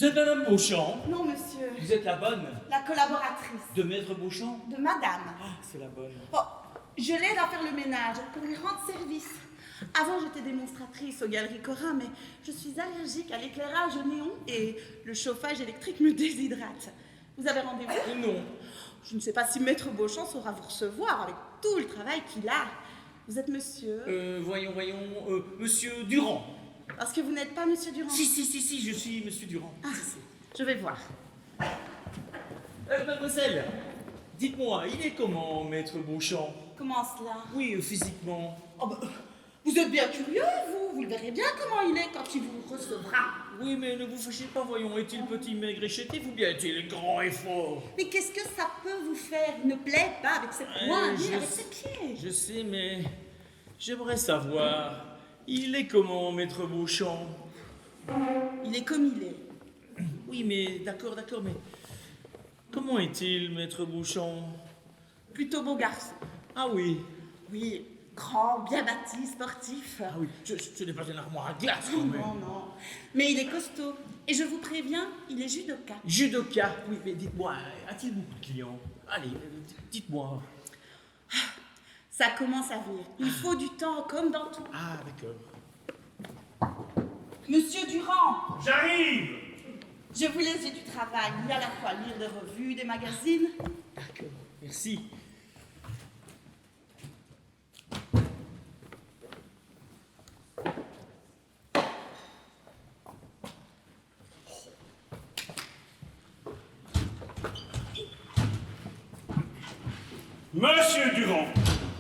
Vous êtes Madame Beauchamp? Non, monsieur. Vous êtes la bonne? La collaboratrice. De Maître Beauchamp? De madame. Ah, c'est la bonne. Oh, je l'aide à faire le ménage pour lui rendre service. Avant, j'étais démonstratrice aux Galeries Corin, mais je suis allergique à l'éclairage au néon et le chauffage électrique me déshydrate. Vous avez rendez-vous? Non. Je ne sais pas si Maître Beauchamp saura vous recevoir avec tout le travail qu'il a. Vous êtes monsieur? Voyons, Monsieur Durand. Parce que vous n'êtes pas monsieur Durand. Si, je suis Monsieur Durand. Ah, je vais voir. Mademoiselle, dites-moi, il est comment, Maître Beauchamp? Comment cela? Oui, physiquement. Oh, bah, vous êtes bien curieux, vous. Vous le verrez bien comment il est quand il vous recevra. Oui, mais ne vous fâchez pas, voyons. Est-il petit, maigre et chétif ou bien est-il grand et fort? Mais qu'est-ce que ça peut vous faire? Il ne plaît pas avec ses poings, ni avec ses pieds. Je sais, mais j'aimerais savoir, il est comment, Maître Beauchamp? Il est comme il est. Oui, mais d'accord, mais comment est-il, Maître Beauchamp? Plutôt beau garçon. Ah oui. Oui, grand, bien bâti, sportif. Ah oui, ce n'est pas une armoire à glace, quand même. Non. Mais il est costaud. Et je vous préviens, il est judoka. Judoka? Oui, mais dites-moi, a-t-il beaucoup de clients? Allez, dites-moi. Ça commence à venir. Il faut du temps, comme dans tout. Ah, d'accord. Monsieur Durand, J'arrive! je vous laisse, j'ai du travail. Il y a à la fois lire des revues, des magazines. D'accord, merci. Monsieur Durand!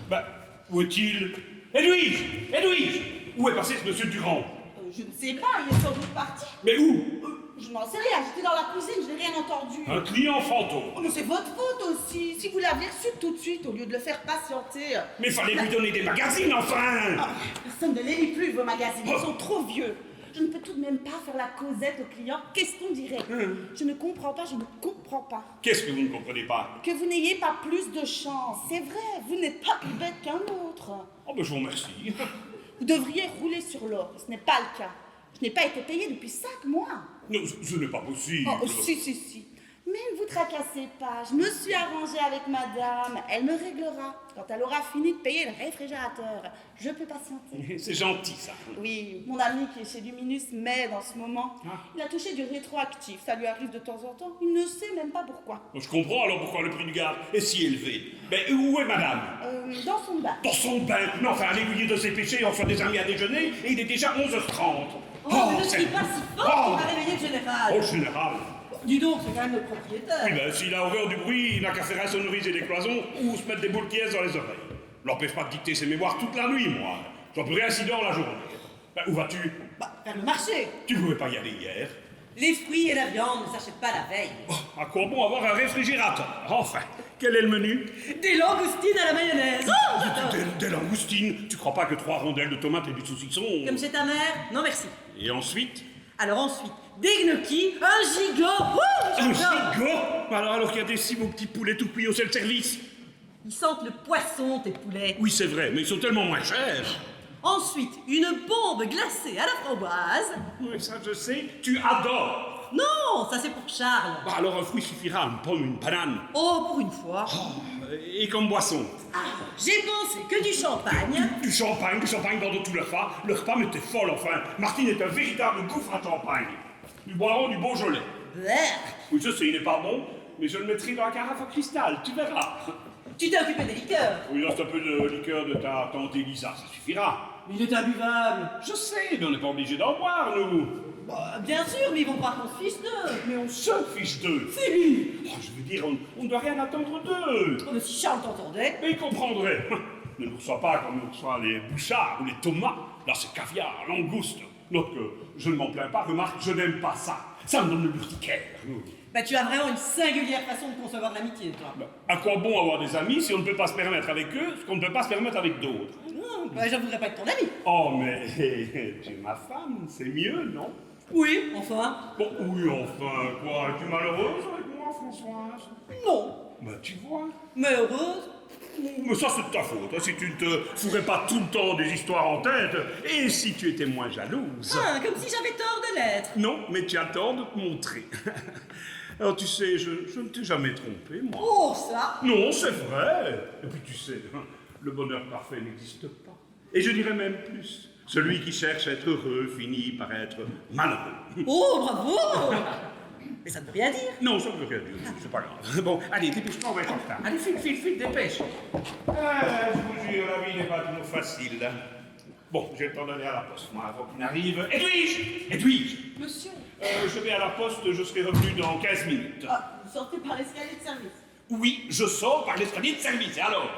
Bah, où est-il? Edwige! Où est passé ce monsieur Durand? Je ne sais pas, il est sans doute parti. Mais où? Je n'en sais rien, j'étais dans la cuisine, je n'ai rien entendu. Un client fantôme. Oh, mais c'est votre faute aussi. Si vous l'aviez reçu tout de suite, au lieu de le faire patienter. Mais fallait lui donner des magazines, enfin! Ah, personne ne les lit plus, vos magazines. Ils sont trop vieux. Je ne peux tout de même pas faire la causette aux clients. Qu'est-ce qu'on dirait? Je ne comprends pas. Qu'est-ce que vous ne comprenez pas? Que vous n'ayez pas plus de chance. C'est vrai, vous n'êtes pas plus bête qu'un autre. Oh, ben je vous remercie. Vous devriez rouler sur l'or. Ce n'est pas le cas. Je n'ai pas été payée depuis 5 mois. Non, ce n'est pas possible. Oh, si. Mais ne vous tracassez pas. Je me suis arrangée avec madame. Elle me réglera. Quand elle aura fini de payer le réfrigérateur, je peux patienter. C'est gentil, ça. Oui, mon ami qui est chez Luminus m'aide en ce moment. Ah. Il a touché du rétroactif. Ça lui arrive de temps en temps. Il ne sait même pas pourquoi. Je comprends alors pourquoi le prix du gaz est si élevé. Mais où est madame? Dans son bain. Dans son bain. Mais enfin, allez lui dire de ses péchés, on reçoit des amis à déjeuner, et il est déjà 11h30. Oh, mais ne suis pas si fort qui va réveiller le général. Oh, général. Dis donc, c'est quand même le propriétaire. Oui, ben, s'il a horreur du bruit, il n'a qu'à faire insonoriser les cloisons ou se mettre des boules qui dans les oreilles. L'empêche pas de dicter ses mémoires toute la nuit, moi. J'en peux rien s'il dort la journée. Ben, où vas-tu? Faire le marché. Tu pouvais pas y aller hier. Les fruits et la viande ne s'achètent pas la veille. À quoi bon avoir un réfrigérateur? Enfin, quel est le menu? Des langoustines à la mayonnaise. Oh, j'adore. Des langoustines. Tu crois pas que 3 rondelles de tomates et du saucisson... Comme chez ta mère? Non, merci. Et ensuite? Alors ensuite, des gnocchis, un gigot. Oh, Un j'adore. gigot? Alors qu'il y a des si beaux petits poulets tout cuits au self-service. Ils sentent le poisson, tes poulets. Oui, c'est vrai, mais ils sont tellement moins chers. Ensuite, une bombe glacée à la framboise. Oui, ça je sais. Tu adores. Non, ça c'est pour Charles. Bah alors un fruit suffira, une pomme, une banane. Oh, pour une fois. Et comme boisson? J'ai pensé que du champagne. Du champagne dans tout le repas. Le repas m'était folle, enfin. Martine est un véritable gouffre à champagne. Nous boirons du Beaujolais. Bleh. Oui, je sais, il n'est pas bon, mais je le mettrai dans la carafe à cristal, tu verras. Tu t'es occupé des liqueurs. Oui, lance un peu de liqueur de ta tante Elisa, ça suffira. Il est imbuvable. Je sais, mais on n'est pas obligé d'en boire, nous. Bah, bien sûr, mais ils vont croire qu'on se fiche d'eux. Mais on se fiche d'eux. Si. Oh, je veux dire, on ne doit rien attendre d'eux. Oh, mais si Charles t'entendait. Mais ils comprendraient. Ne nous reçois pas comme nous reçoit les bouchards ou les tomates. Là, c'est caviar, langouste. Donc, je ne m'en plains pas. Remarque, je n'aime pas ça. Ça me donne le l'urticaire. Bah, tu as vraiment une singulière façon de concevoir de l'amitié, toi. Bah, à quoi bon avoir des amis si on ne peut pas se permettre avec eux ce qu'on ne peut pas se permettre avec d'autres? Non, bah, je voudrais pas être ton ami. Oh, mais tu es ma femme, c'est mieux, non? Oui, enfin. Bon, oui, enfin, quoi? Es-tu malheureuse avec moi, Françoise? Non. Bah, tu vois. Mais heureuse. Mais ça, c'est de ta faute, hein, si tu ne te ferais pas tout le temps des histoires en tête, et si tu étais moins jalouse. Ah, comme si j'avais tort de l'être. Non, mais tu as tort de te montrer. Alors, tu sais, je ne t'ai jamais trompé, moi. Oh, ça. Non, c'est vrai. Et puis, tu sais, le bonheur parfait n'existe pas. Et je dirais même plus. Celui qui cherche à être heureux finit par être malheureux. Oh, bravo. Mais ça ne veut rien dire. Non, ça ne veut rien dire, c'est pas grave. Bon, allez, dépêche-toi, on va être en retard. Allez, file, dépêche. Ah, je vous jure, la vie n'est pas toujours facile. Bon, j'ai le temps d'aller à la poste, moi, avant qu'il n'arrive. Edwige, Monsieur. je vais à la poste, je serai revenu dans 15 minutes. Ah, vous sortez par l'escalier de service. Oui, je sors par l'escalier de service, et alors?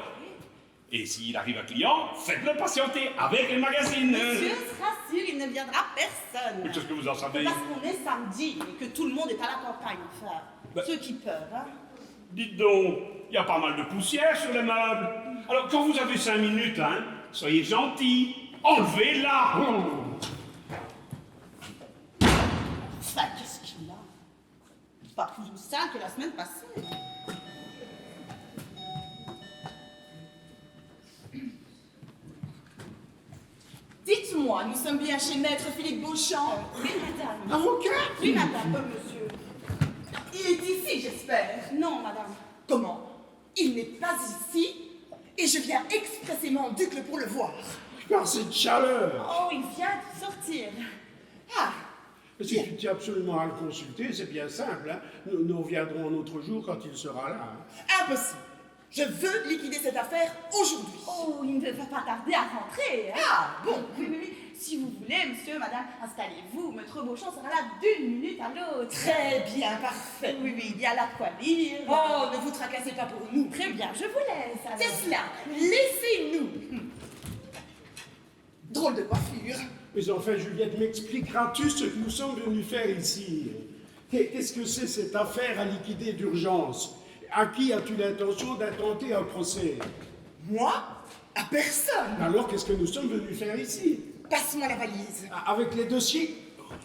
Et s'il arrive un client, faites-le patienter avec les magazines. Monsieur se rassure, il ne viendra personne. Mais qu'est-ce que vous en savez? Parce qu'on est samedi et que tout le monde est à la campagne, enfin. Ceux qui peuvent, hein. Dites donc, il y a pas mal de poussière sur les meubles. Alors, quand vous avez 5 minutes, hein, soyez gentils, enlevez-la. Enfin, qu'est-ce qu'il a? Pas plus sale que la semaine passée. Dites-moi, nous sommes bien chez Maître Philippe Beauchamp? Oui, madame. Avocat? Oui, madame, monsieur. Il est ici, j'espère? Non, madame. Comment? Il n'est pas ici et je viens expressément d'Uccle pour le voir. Par cette chaleur. Oh, il vient de sortir. Ah, Si tu tiens absolument à le consulter, c'est bien simple. Hein. Nous reviendrons un autre jour quand il sera là. Hein. impossible. Je veux liquider cette affaire aujourd'hui. Oh, il ne va pas tarder à rentrer. Hein? Ah, bon, oui. Si vous voulez, monsieur, madame, installez-vous. Maître Beauchamp sera là d'une minute à l'autre. Très bien, parfait. Oui, il y a là quoi lire. Oh, ne vous tracassez pas pour nous. Très bien, je vous laisse. Alors. C'est cela. Laissez-nous. Drôle de coiffure. Mais enfin, Juliette, m'expliqueras-tu ce que nous sommes venus faire ici? Qu'est-ce que c'est cette affaire à liquider d'urgence? À qui as-tu l'intention d'intenter un procès? Moi? À personne. Alors, qu'est-ce que nous sommes venus faire ici? Passe-moi la valise. Avec les dossiers?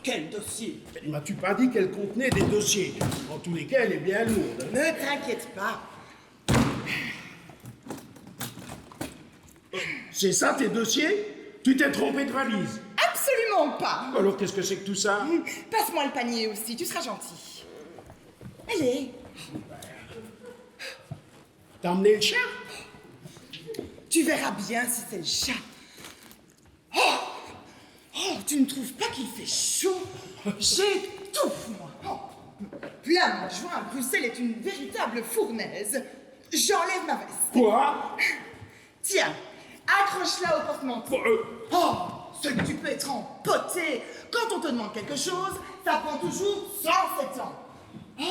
Quel dossier? Ne m'as-tu pas dit qu'elle contenait des dossiers? En tous les cas, elle est bien lourde. Ne t'inquiète pas. C'est ça, tes dossiers? Tu t'es trompé de valise? Absolument pas. Alors, qu'est-ce que c'est que tout ça? Passe-moi le panier aussi, tu seras gentil. Allez. T'as emmené le chat? Tu verras bien si c'est le chat. Oh, tu ne trouves pas qu'il fait chaud? J'étouffe, moi. Oh, plein mois de juin, Bruxelles est une véritable fournaise. J'enlève ma veste. Quoi? Tiens, accroche-la au porte-manteau. Oh, ce que tu peux être empoté. Quand on te demande quelque chose, ça prend toujours 107 ans. Oh.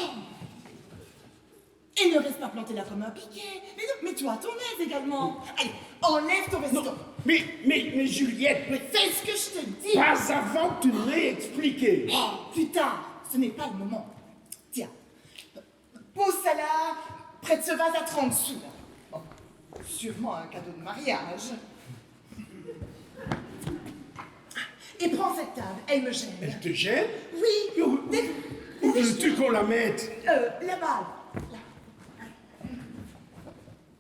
Et ne reste pas planté là comme un piquet. Mais non, mets-toi à ton aise également. Allez, enlève ton veston. Mais Juliette, Mais fais ce que je te dis. pas avant que tu ne m'aies expliqué. Oh, plus tard, ce n'est pas le moment. Tiens, pose ça là, près de ce vase à 30 sous. Là. Oh, sûrement un cadeau de mariage. Et prends cette table, elle me gêne. Elle te gêne? Oui, Où veux-tu qu'on la mette? là-bas.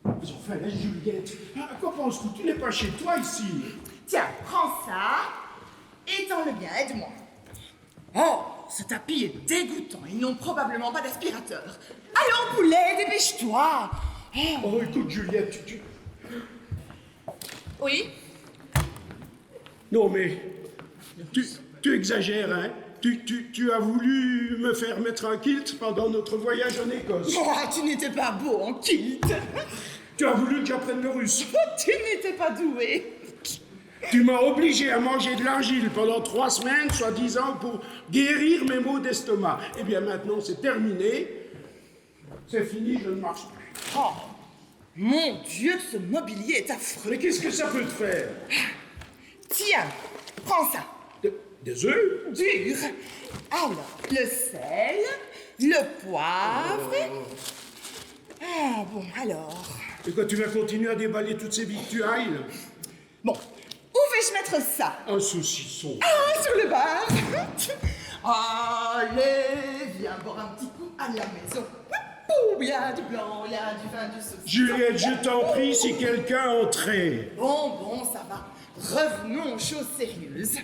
Mais enfin, la Juliette, à quoi penses-tu? Tu n'es pas chez toi ici. Tiens, prends ça. Étends-le bien, aide-moi. Oh, ce tapis est dégoûtant. Ils n'ont probablement pas d'aspirateur. Allons, poulet, dépêche-toi. Oh, écoute, Juliette, Oui? Non, mais tu exagères, hein? Tu as voulu me faire mettre un kilt pendant notre voyage en Écosse. Oh, tu n'étais pas beau en kilt. Tu as voulu que j'apprenne le russe. Tu n'étais pas doué. Tu m'as obligé à manger de l'argile pendant 3 semaines, soi-disant pour guérir mes maux d'estomac. Eh bien, maintenant, c'est terminé. C'est fini, je ne marche plus. Oh, mon Dieu, ce mobilier est affreux. Mais qu'est-ce que ça peut te faire? Tiens, prends ça. Des œufs? Dur. Alors, le sel, le poivre. Ah, bon, alors. Et quand tu vas continuer à déballer toutes ces victuailles? Bon, où vais-je mettre ça? Un saucisson. Ah, sur le bar. Allez, viens boire un petit coup à la maison. Ouh, il y a du blanc, il y a du vin, du saucisson. Juliette, je t'en prie, si quelqu'un entrait. Bon, ça va. Revenons aux choses sérieuses.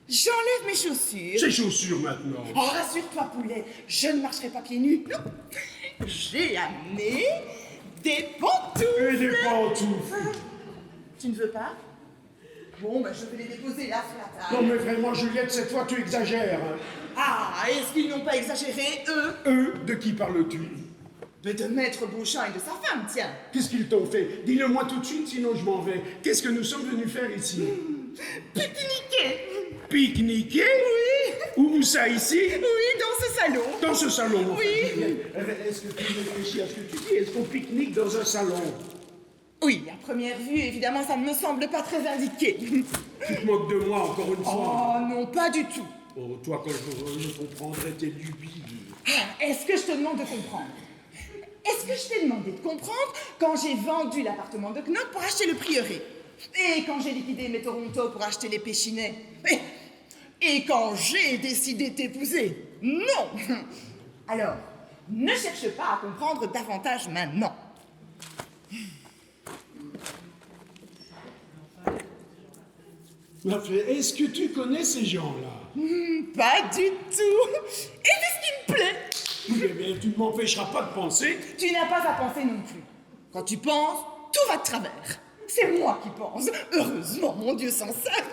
J'enlève mes chaussures. Ces chaussures maintenant. Oh, rassure-toi, poulet, je ne marcherai pas pieds nus. Non. J'ai amené des pantoufles. Et des pantoufles. Tu ne veux pas? Bon, ben je vais les déposer là sur la table. Non mais vraiment, Juliette, cette fois tu exagères. Hein. Ah, est-ce qu'ils n'ont pas exagéré, eux? Eux, de qui parles-tu? Mais de Maître Beauchamp et de sa femme, tiens. Qu'est-ce qu'ils t'ont fait? Dis-le-moi tout de suite, sinon je m'en vais. Qu'est-ce que nous sommes venus faire ici? Pique-niquer. Pique-niquer? Oui. Où ça, ici? Oui, dans ce salon. Dans ce salon? Oui. Est-ce que tu réfléchis à ce que tu dis? Est-ce qu'on pique-nique dans un salon? Oui, à première vue, évidemment, ça ne me semble pas très indiqué. Tu te moques de moi, encore une fois. Oh, non, pas du tout. Oh, toi, quand je comprendrais tes lubies. Est-ce que je te demande de comprendre? Est-ce que je t'ai demandé de comprendre quand j'ai vendu l'appartement de Knock pour acheter le prieuré? Et quand j'ai liquidé mes Toronto pour acheter les Péchinets? Et quand j'ai décidé de t'épouser? Non! Alors, ne cherche pas à comprendre davantage maintenant. Est-ce que tu connais ces gens-là? Pas du tout! Et c'est ce qui me plaît! Eh bien, tu ne m'empêcheras pas de penser. Tu n'as pas à penser non plus. Quand tu penses, tout va de travers. C'est moi qui pense. Heureusement, mon Dieu s'en sert.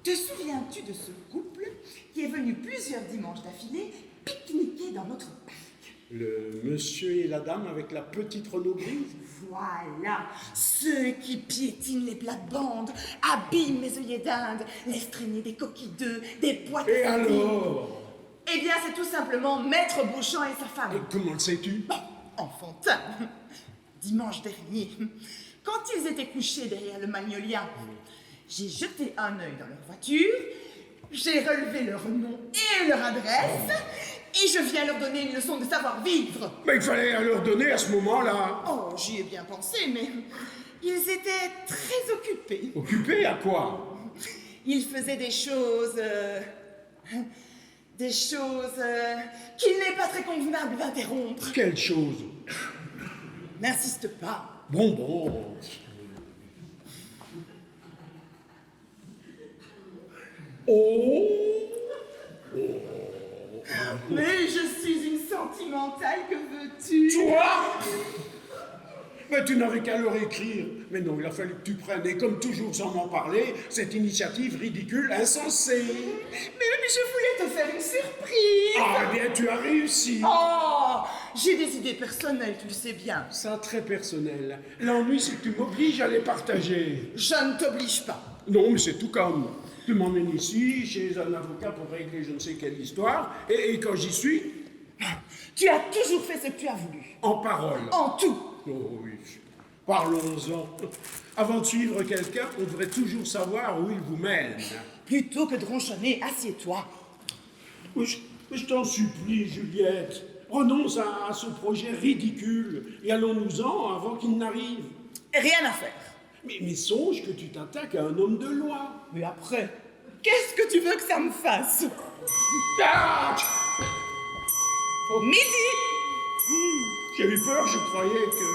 Te souviens-tu de ce couple qui est venu plusieurs dimanches d'affilée pique-niquer dans notre parc? Le monsieur et la dame avec la petite Renault grise? Voilà, ceux qui piétinent les plates-bandes, abîment mes œillets d'Inde, laissent traîner des coquilles d'œufs, des boîtes de Et sardines. alors? Eh bien, c'est tout simplement Maître Beauchamp et sa femme. Et comment le sais-tu? Enfantin. Dimanche dernier, quand ils étaient couchés derrière le magnolia, j'ai jeté un œil dans leur voiture, j'ai relevé leur nom et leur adresse, et je viens leur donner une leçon de savoir-vivre. Mais il fallait leur donner à ce moment-là. Oh, j'y ai bien pensé, mais ils étaient très occupés. Occupé à quoi? Ils faisaient des choses qu'il n'est pas très convenable d'interrompre. Quelle chose? N'insiste pas. Bon. Oh! Mais je suis une sentimentale, que veux-tu? Toi? Mais tu n'avais qu'à leur écrire. Mais non, il a fallu que tu prennes, et comme toujours sans m'en parler, cette initiative ridicule, insensée. Mais je voulais te faire une surprise. Ah, eh bien, tu as réussi. Oh, j'ai des idées personnelles, tu le sais bien. Ça, très personnel. L'ennui, c'est que tu m'obliges à les partager. Je ne t'oblige pas. Non, mais c'est tout comme. Tu m'emmènes ici, chez un avocat pour régler je ne sais quelle histoire, et quand j'y suis, Tu as toujours fait ce que tu as voulu. en parole. En tout. Oh oui, parlons-en. Avant de suivre quelqu'un, on devrait toujours savoir où il vous mène. Plutôt que de ronchonner, assieds-toi. Oui, je t'en supplie, Juliette. Renonce à ce projet ridicule et allons-nous-en avant qu'il n'arrive. Rien à faire. Mais songe que tu t'attaques à un homme de loi. Mais après, qu'est-ce que tu veux que ça me fasse? Ah! Midi. J'ai eu peur, je croyais que...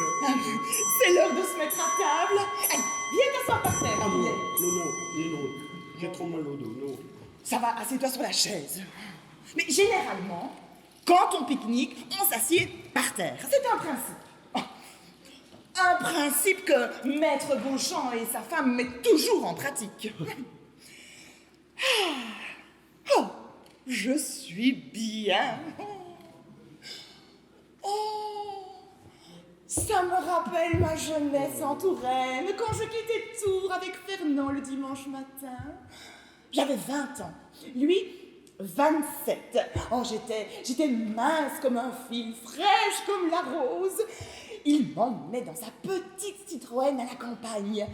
C'est l'heure de se mettre à table. Allez, viens t'asseoir par terre. Ah non, Poulet. non, j'ai trop mal au dos, non. Ça va, assieds-toi sur la chaise. Mais généralement, quand on pique-nique, on s'assied par terre. C'est un principe. Un principe que Maître Beauchamp et sa femme mettent toujours en pratique. Oh, je suis bien. Oh, ça me rappelle ma jeunesse en Touraine, quand je quittais Tours avec Fernand le dimanche matin. J'avais 20 ans, lui 27. Oh, j'étais mince comme un fil, fraîche comme la rose. Il m'emmenait dans sa petite Citroën à la campagne.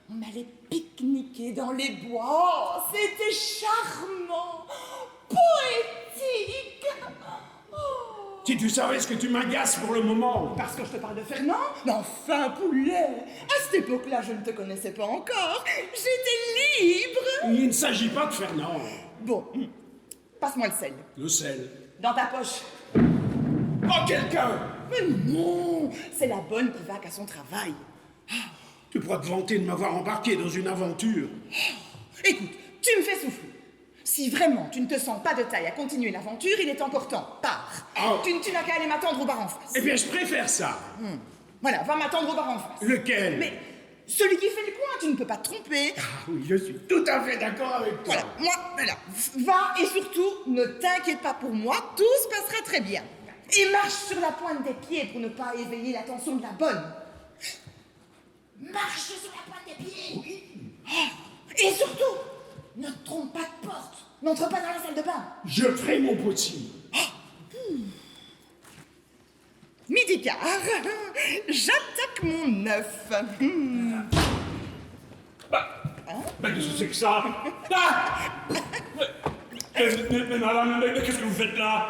On allait pique-niquer dans les bois. Oh, c'était charmant, poétique. Oh. Si tu savais ce que tu m'agaces pour le moment. Parce que je te parle de Fernand? Mais enfin, poulet, à cette époque-là, je ne te connaissais pas encore. J'étais libre. Il ne s'agit pas de Fernand. Bon, passe-moi le sel. Le sel. Dans ta poche. Oh, quelqu'un! Mais non, c'est la bonne qui va qu'à son travail. Tu pourras te vanter de m'avoir embarqué dans une aventure. Écoute, tu me fais souffler. Si vraiment tu ne te sens pas de taille à continuer l'aventure, il est encore temps. Pars. Ah. Tu n'as qu'à aller m'attendre au bar en face. Eh bien, je préfère ça. Voilà, va m'attendre au bar en face. Lequel? Mais celui qui fait le coin, tu ne peux pas te tromper. Ah oui, je suis tout à fait d'accord avec toi. Voilà, moi, voilà. Va et surtout, ne t'inquiète pas pour moi, tout se passera très bien. Et marche sur la pointe des pieds pour ne pas éveiller l'attention de la bonne. Marche sur la pointe des pieds. Oh, et surtout, ne te trompe pas de porte. N'entre pas dans la salle de bain. Je ferai mon possible. Midi quart, j'attaque mon œuf. Mais qu'est-ce que c'est que ça? Mais madame, mais qu'est-ce que vous faites là?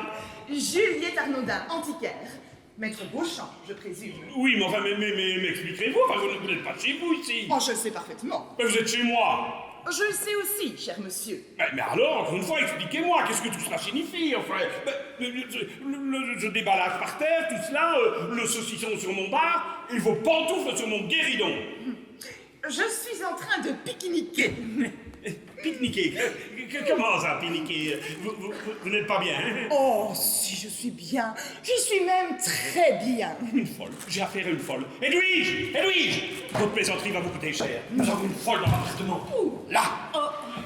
Juliette Arnaudin, antiquaire. Maître Beauchamp, je présume. Oui, mais enfin, mais expliquez-vous, enfin, vous n'êtes pas chez vous ici. Oh, je le sais parfaitement. Mais vous êtes chez moi. Je le sais aussi, cher monsieur. Mais alors, encore une fois, expliquez-moi, qu'est-ce que tout cela signifie, enfin, je déballage par terre, tout cela, le saucisson sur mon bar, et vos pantoufles sur mon guéridon. Je suis en train de pique-niquer. Pique-niquer? Comment ça, pique-niquer? Vous n'êtes pas bien, hein? Oh, si je suis bien. Je suis même très bien. Une folle, j'ai affaire à une folle. Edwige! Edwige! Votre plaisanterie va vous coûter cher. Nous avons une folle dans l'appartement. Là!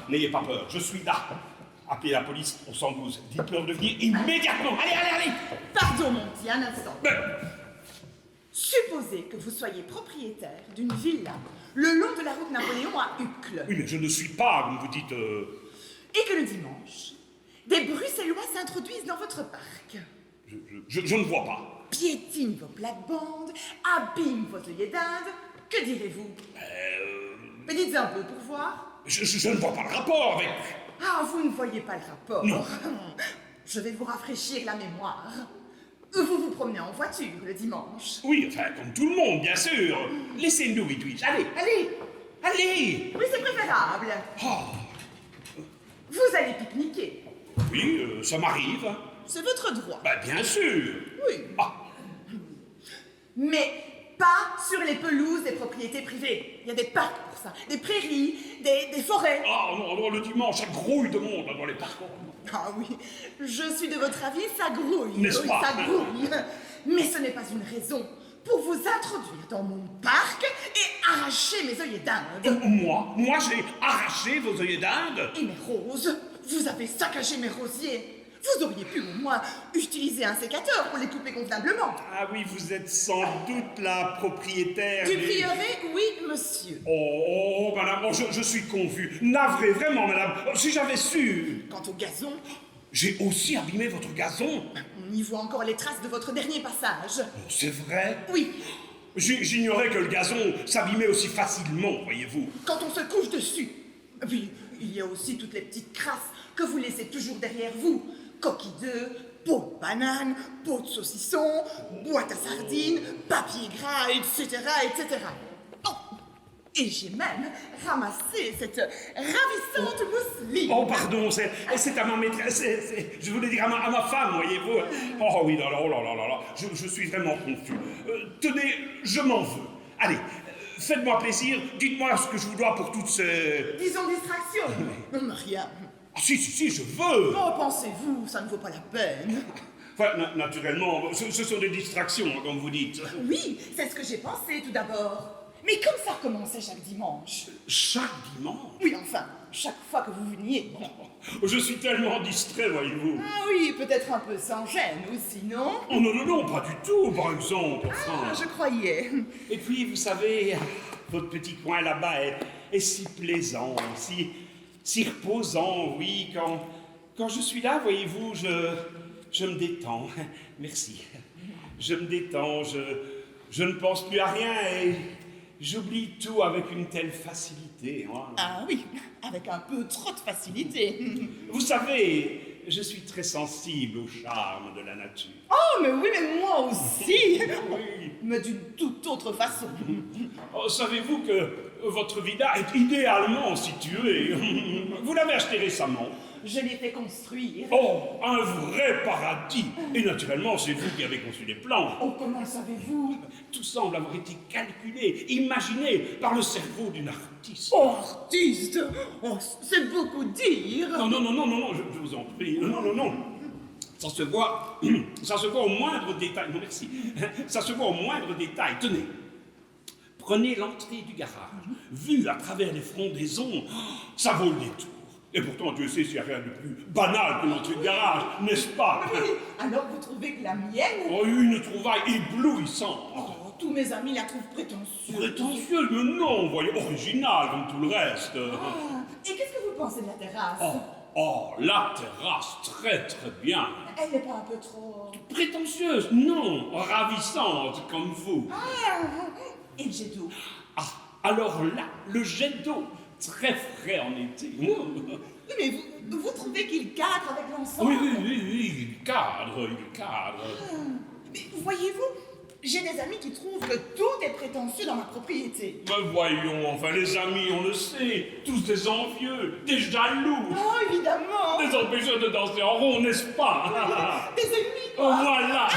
N'ayez pas peur, je suis là. Appelez la police au 112. Dites-leur de venir immédiatement. Allez! Pardon, mon petit, un instant. Mais, Supposez que vous soyez propriétaire d'une villa le long de la route Napoléon à Uccle. oui, mais je ne suis pas, comme vous dites... Et que le dimanche, des Bruxellois s'introduisent dans votre parc. Je ne vois pas. Piétinent vos plates-bandes, abîment vos œillets d'Inde. Que direz-vous? Mais dites un peu pour voir. Je ne vois pas le rapport avec... Ah, vous ne voyez pas le rapport. Non. Je vais vous rafraîchir la mémoire. Vous vous promenez en voiture le dimanche. Oui, enfin, comme tout le monde, bien sûr. Laissez-nous, Edwige. Allez! Oui, c'est préférable. Oh, Vous allez pique-niquer. oui, ça m'arrive. C'est votre droit. Bah, bien sûr. Oui. Ah, Mais pas sur les pelouses des propriétés privées. Il y a des parcs pour ça. Des prairies, des forêts. non, le dimanche, ça grouille de monde dans les parcours. Ah oui, je suis de votre avis, ça grouille. N'est-ce Oui, pas? ça grouille. Mais ce n'est pas une raison pour vous introduire dans mon parc et arracher mes œillets d'Inde. Moi, j'ai arraché vos œillets d'Inde. Et mes roses, vous avez saccagé mes rosiers. Vous auriez pu au moins utiliser un sécateur pour les couper convenablement. Ah oui, vous êtes sans doute la propriétaire Du prieuré, oui, monsieur. Oh, madame, je suis confus. Navré, vraiment, madame. Si j'avais su... Quant au gazon, J'ai aussi abîmé votre gazon. on y voit encore les traces de votre dernier passage. C'est vrai? Oui, J'ignorais que le gazon s'abîmait aussi facilement, voyez-vous. quand on se couche dessus. Puis, il y a aussi toutes les petites crasses que vous laissez toujours derrière vous. Coquilles d'œufs, peau de banane, peau de saucisson, boîte à sardines, papier gras, etc., etc. Oh, et j'ai même ramassé cette ravissante mousseline. Oh, pardon, c'est à ma maîtresse, je voulais dire à ma femme, voyez-vous. Oh oui, oh là, je suis vraiment confus. Tenez, je m'en veux. Allez, faites-moi plaisir, dites-moi ce que je vous dois pour toutes ces... Disons distraction. Non, rien. Ah si, je veux. Oh, pensez-vous, ça ne vaut pas la peine. Enfin, naturellement, ce sont des distractions, comme vous dites. Oui, c'est ce que j'ai pensé tout d'abord. Mais comme ça recommençait chaque dimanche. Chaque dimanche? Oui, enfin, chaque fois que vous veniez. Je suis tellement distrait, voyez-vous. Ah oui, peut-être un peu sans gêne aussi, non? Oh non, pas du tout, par exemple. Enfin. Ah, je croyais. Et puis, vous savez, votre petit coin là-bas est si plaisant, si reposant, oui. Quand je suis là, voyez-vous, je me détends. Merci. Je me détends, je ne pense plus à rien et j'oublie tout avec une telle facilité. Hein. Ah oui, avec un peu trop de facilité. Vous savez, je suis très sensible au charme de la nature. Oh, mais oui, mais moi aussi. Oui. Mais d'une toute autre façon. Oh, savez-vous que votre villa est idéalement située? Vous l'avez acheté récemment. Je l'ai fait construire. Oh, un vrai paradis. Et naturellement, c'est vous qui avez conçu les plans. Oh, comment le savez-vous? Tout semble avoir été calculé, imaginé par le cerveau d'une artiste. Oh, artiste! Oh, c'est beaucoup dire! Non, je vous en prie. Non. Ça se voit au moindre détail. Non, merci. Ça se voit au moindre détail. Tenez. Prenez l'entrée du garage. Vue à travers les frondaisons, ça vaut le détour. Et pourtant, Dieu sait s'il n'y a rien de plus banal qu'une entrée de garage, n'est-ce pas? Oui, alors vous trouvez que la mienne? Oh, une trouvaille éblouissante. Oh, tous mes amis la trouvent prétentieuse. Prétentieuse, mais non, voyez, originale comme tout le reste. Ah, et qu'est-ce que vous pensez de la terrasse? Oh, la terrasse, très bien. Elle n'est pas un peu trop... Prétentieuse, non, ravissante comme vous. Ah, et le jet d'eau? Ah, alors là, le jet d'eau, très frais en été. Oui, mais vous trouvez qu'il cadre avec l'ensemble? Oui, il cadre. Mais voyez-vous, j'ai des amis qui trouvent que tout est prétentieux dans ma propriété. Mais voyons, enfin, les amis, on le sait, tous des envieux, des jaloux, Oh, évidemment! des empêcheurs de danser en rond, n'est-ce pas? Des ennemis, Oh, quoi! voilà.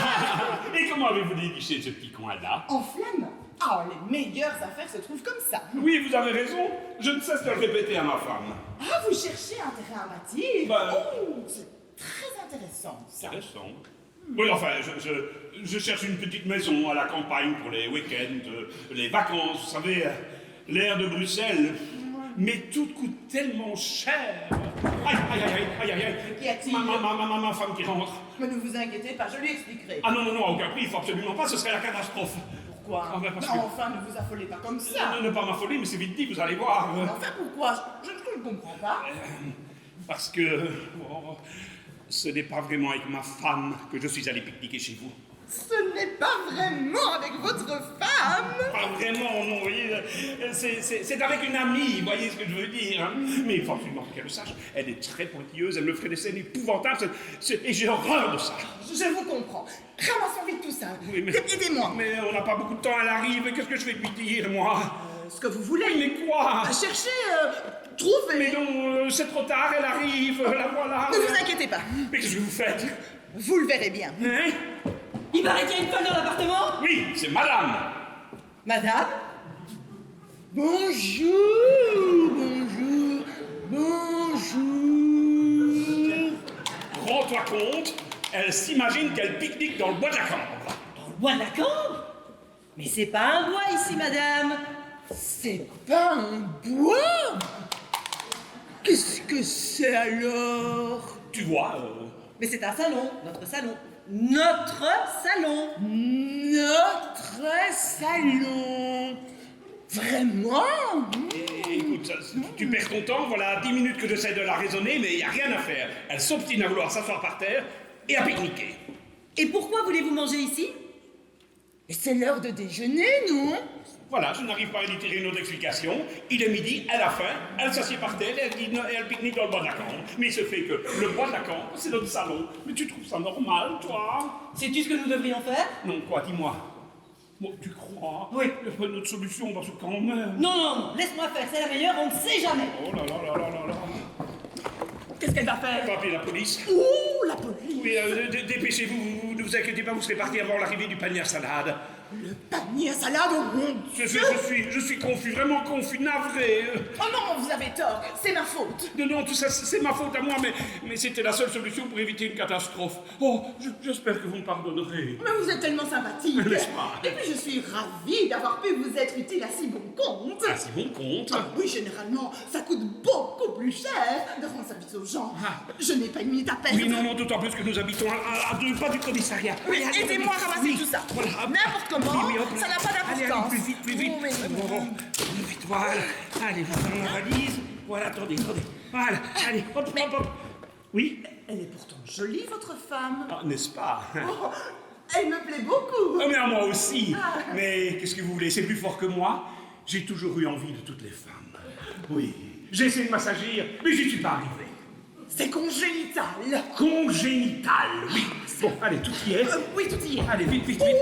Et comment avez-vous déguisé ce petit coin-là? En flemme? Ah, les meilleures affaires se trouvent comme ça. Oui, vous avez raison, je ne cesse de le répéter à ma femme. Ah, vous cherchez un terrain à bâtir? Bah, Oh, c'est très intéressant, ça. Intéressant. Oui, enfin, je cherche une petite maison à la campagne pour les week-ends, les vacances, vous savez, l'air de Bruxelles. Mais tout coûte tellement cher. Aïe. Qu'y a-t-il? Ma femme qui rentre. Mais ne vous inquiétez pas, je lui expliquerai. Ah non, à aucun prix, il faut absolument pas, ce serait la catastrophe. Pourquoi? Ah, ben, parce Non, que- enfin, ne vous affolez pas comme ça. Ne pas m'affoler, mais c'est vite dit, vous allez voir. Mais enfin, pourquoi? Je ne comprends pas. Parce que ce n'est pas vraiment avec ma femme que je suis allé pique-niquer chez vous. Ce n'est pas vraiment avec votre femme. Pas vraiment, non, vous voyez, c'est avec une amie, vous voyez ce que je veux dire. Hein. Mais il faut absolument qu'elle le sache, elle est très pointilleuse, elle me ferait des scènes épouvantables, et j'ai horreur de ça. Je vous comprends. Ramassons vite tout ça. Oui, mais- Aidez-moi. Mais on n'a pas beaucoup de temps, elle arrive, qu'est-ce que je vais lui dire, moi? Ce que vous voulez. Oui, mais quoi? Cherchez, trouvez. Mais non, c'est trop tard, elle arrive, la voilà. Ne vous inquiétez pas. Mais qu'est-ce que vous faites? Vous le verrez bien. Hein? Il paraît qu'il y a une femme dans l'appartement. Oui, c'est madame. Madame? Bonjour. Rends-toi compte, elle s'imagine qu'elle pique-nique dans le bois de la cambre. Dans le bois de la cambre? Mais c'est pas un bois ici, madame. C'est pas un bois? Qu'est-ce que c'est alors? Tu vois, Mais c'est un salon, notre salon. Notre salon. Notre salon. Vraiment? écoute, tu perds ton temps, voilà 10 minutes que j'essaie de la raisonner, mais il n'y a rien à faire. Elle s'obstine à vouloir s'asseoir par terre et à pique-niquer. Et pourquoi voulez-vous manger ici? Et c'est l'heure de déjeuner, non? Voilà, je n'arrive pas à lui tirer une autre explication. Il est midi, elle a faim, elle s'assied par terre et elle pique-nique dans le bois de la cambre. Mais il se fait que le bois de la cambre, c'est notre salon. Mais tu trouves ça normal, toi? Sais-tu ce que nous devrions faire? Non, quoi, dis-moi. Bon, tu crois? Oui. Il n'y a pas d'autre solution parce que quand même... Non, laisse-moi faire, c'est la meilleure, on ne sait jamais. Oh là. Qu'est-ce qu'elle va On faire? va appeler la police. Ouh, la police! Oui, dépêchez-vous, ne vous inquiétez pas, vous serez parti avant l'arrivée du panier à salade. Le panier à salade, oh mon Dieu! Je suis confus, vraiment confus, navré. Oh non, vous avez tort, c'est ma faute. Non, tout ça, c'est ma faute à moi, mais c'était la seule solution pour éviter une catastrophe. Oh, j'espère que vous me pardonnerez. Mais vous êtes tellement sympathique. N'est-ce pas? Et puis je suis ravie d'avoir pu vous être utile à si bon compte. Ah, c'est bon compte. Ah oui, généralement, ça coûte beaucoup plus cher de rendre service aux gens. Ah. Je n'ai pas une minute à perdre. Oui, non, d'autant plus que nous habitons à 2 pas du commissariat. Oui, Allez, aidez-moi à vite. ramasser Oui, tout ça. Voilà. N'importe comment, Oui, hop là. ça n'a pas Allez, d'importance. plus vite. Oui, Bon, vite, voilà. Allez, vous prenez la valise. Voilà, attendez. Voilà, allez, hop. Oui? Elle est pourtant jolie, votre femme. Ah, n'est-ce pas? Oh, elle me plaît beaucoup. Oh, mais à moi aussi. Mais qu'est-ce que vous voulez? C'est plus fort que moi. J'ai toujours eu envie de toutes les femmes. Oui. J'ai essayé de m'assagir, mais j'y suis pas arrivé. C'est congénital. Congénital, oui. Bon, allez, tout y est. Oui, tout y est. Allez, vite, vite, vite.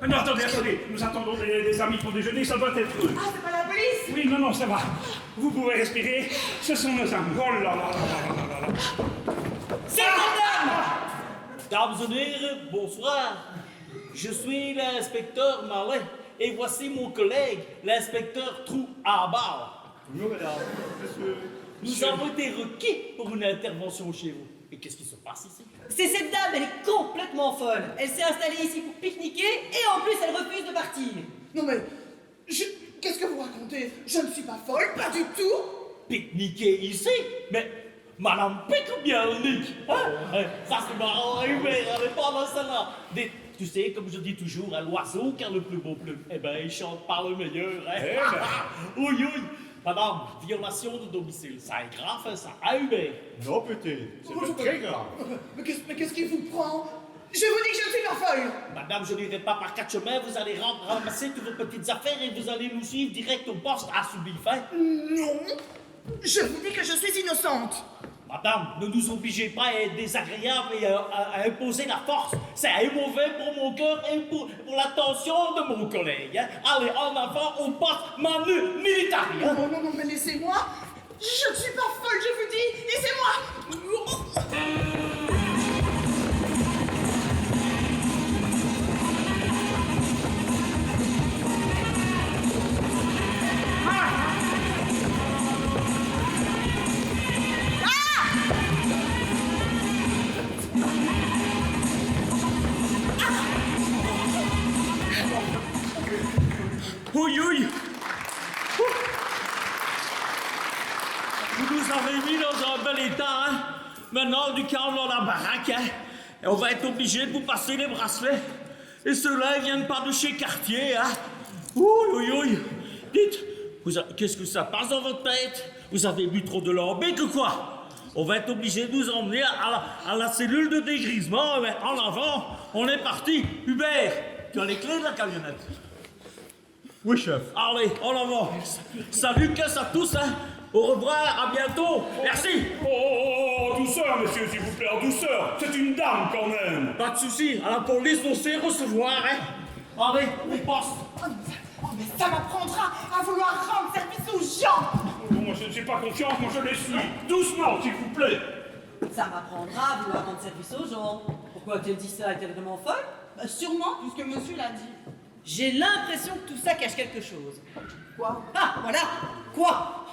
Non, attendez, attendez. Nous attendons des amis pour déjeuner, ça doit être eux. Ah, c'est pas la police? Oui, non, non, ça va. Vous pouvez respirer. Ce sont nos amis. Oh là là là là là là. C'est madame! Dames et messieurs, bonsoir. Je suis l'inspecteur Mallet et voici mon collègue, l'inspecteur Trou à barre. Bonjour, madame. Nous avons été requis pour une intervention chez vous. Et qu'est-ce qui se passe ici? C'est cette dame, elle est complètement folle. Elle s'est installée ici pour pique-niquer et en plus elle refuse de partir. Non mais, qu'est-ce que vous racontez? Je ne suis pas folle, pas du tout. Pique-niquer ici? Mais Madame pique ou bien on nique? Hein? Ça c'est marrant, Hubert, elle est pas dans celle-là. Tu sais, comme je dis toujours, à l'oiseau qui a le plus beau plume, eh ben il chante par le meilleur. Hein? Eh ben. Oui, oui. Madame, violation de domicile, ça est grave, hein, ça, hein, Hubert? Non, peut-être. C'est pas très grave. Mais qu'est-ce qui vous prend? Je vous dis que je ne suis pas folle. Madame, je n'irai pas par quatre chemins, vous allez ramasser toutes vos petites affaires et vous allez nous suivre direct au poste à Soubif, hein? Non, je vous dis que je suis innocente. Madame, ne nous obligez pas à être désagréable et à imposer la force. C'est mauvais pour mon cœur et pour l'attention de mon collègue. Hein. Allez, en avant, on passe Manu Militari. Hein. Non, non, non, mais laissez-moi. Je ne suis pas folle, je vous dis. Laissez-moi. Oui, oui. Vous nous avez mis dans un bel état, hein. Maintenant, du calme dans la baraque, hein. Et on va être obligé de vous passer les bracelets. Et ceux-là, ils viennent pas de chez Cartier, hein. Oui, oui, oui. Dites, qu'est-ce que ça passe dans votre tête? Vous avez bu trop de lambic ou quoi? On va être obligé de nous emmener à la cellule de dégrisement. Mais en avant, on est parti. Hubert, tu as les clés de la camionnette? Oui, chef. Allez, en avant. Salut, caisse à tous, hein. Au revoir, à bientôt. Merci. Oh, douceur, monsieur, s'il vous plaît, en douceur. C'est une dame, quand même. Pas de soucis, à la police, on sait recevoir, hein. Allez, on passe. Oh, mais ça m'apprendra à vouloir rendre service aux gens. Bon, moi, je ne suis pas confiant, moi, je les suis. Doucement, s'il vous plaît. Ça m'apprendra à vouloir rendre service aux gens. Pourquoi tu dis ça? Est-elle vraiment folle? Bah, sûrement, puisque monsieur l'a dit. J'ai l'impression que tout ça cache quelque chose. Quoi? Ah, voilà. Quoi?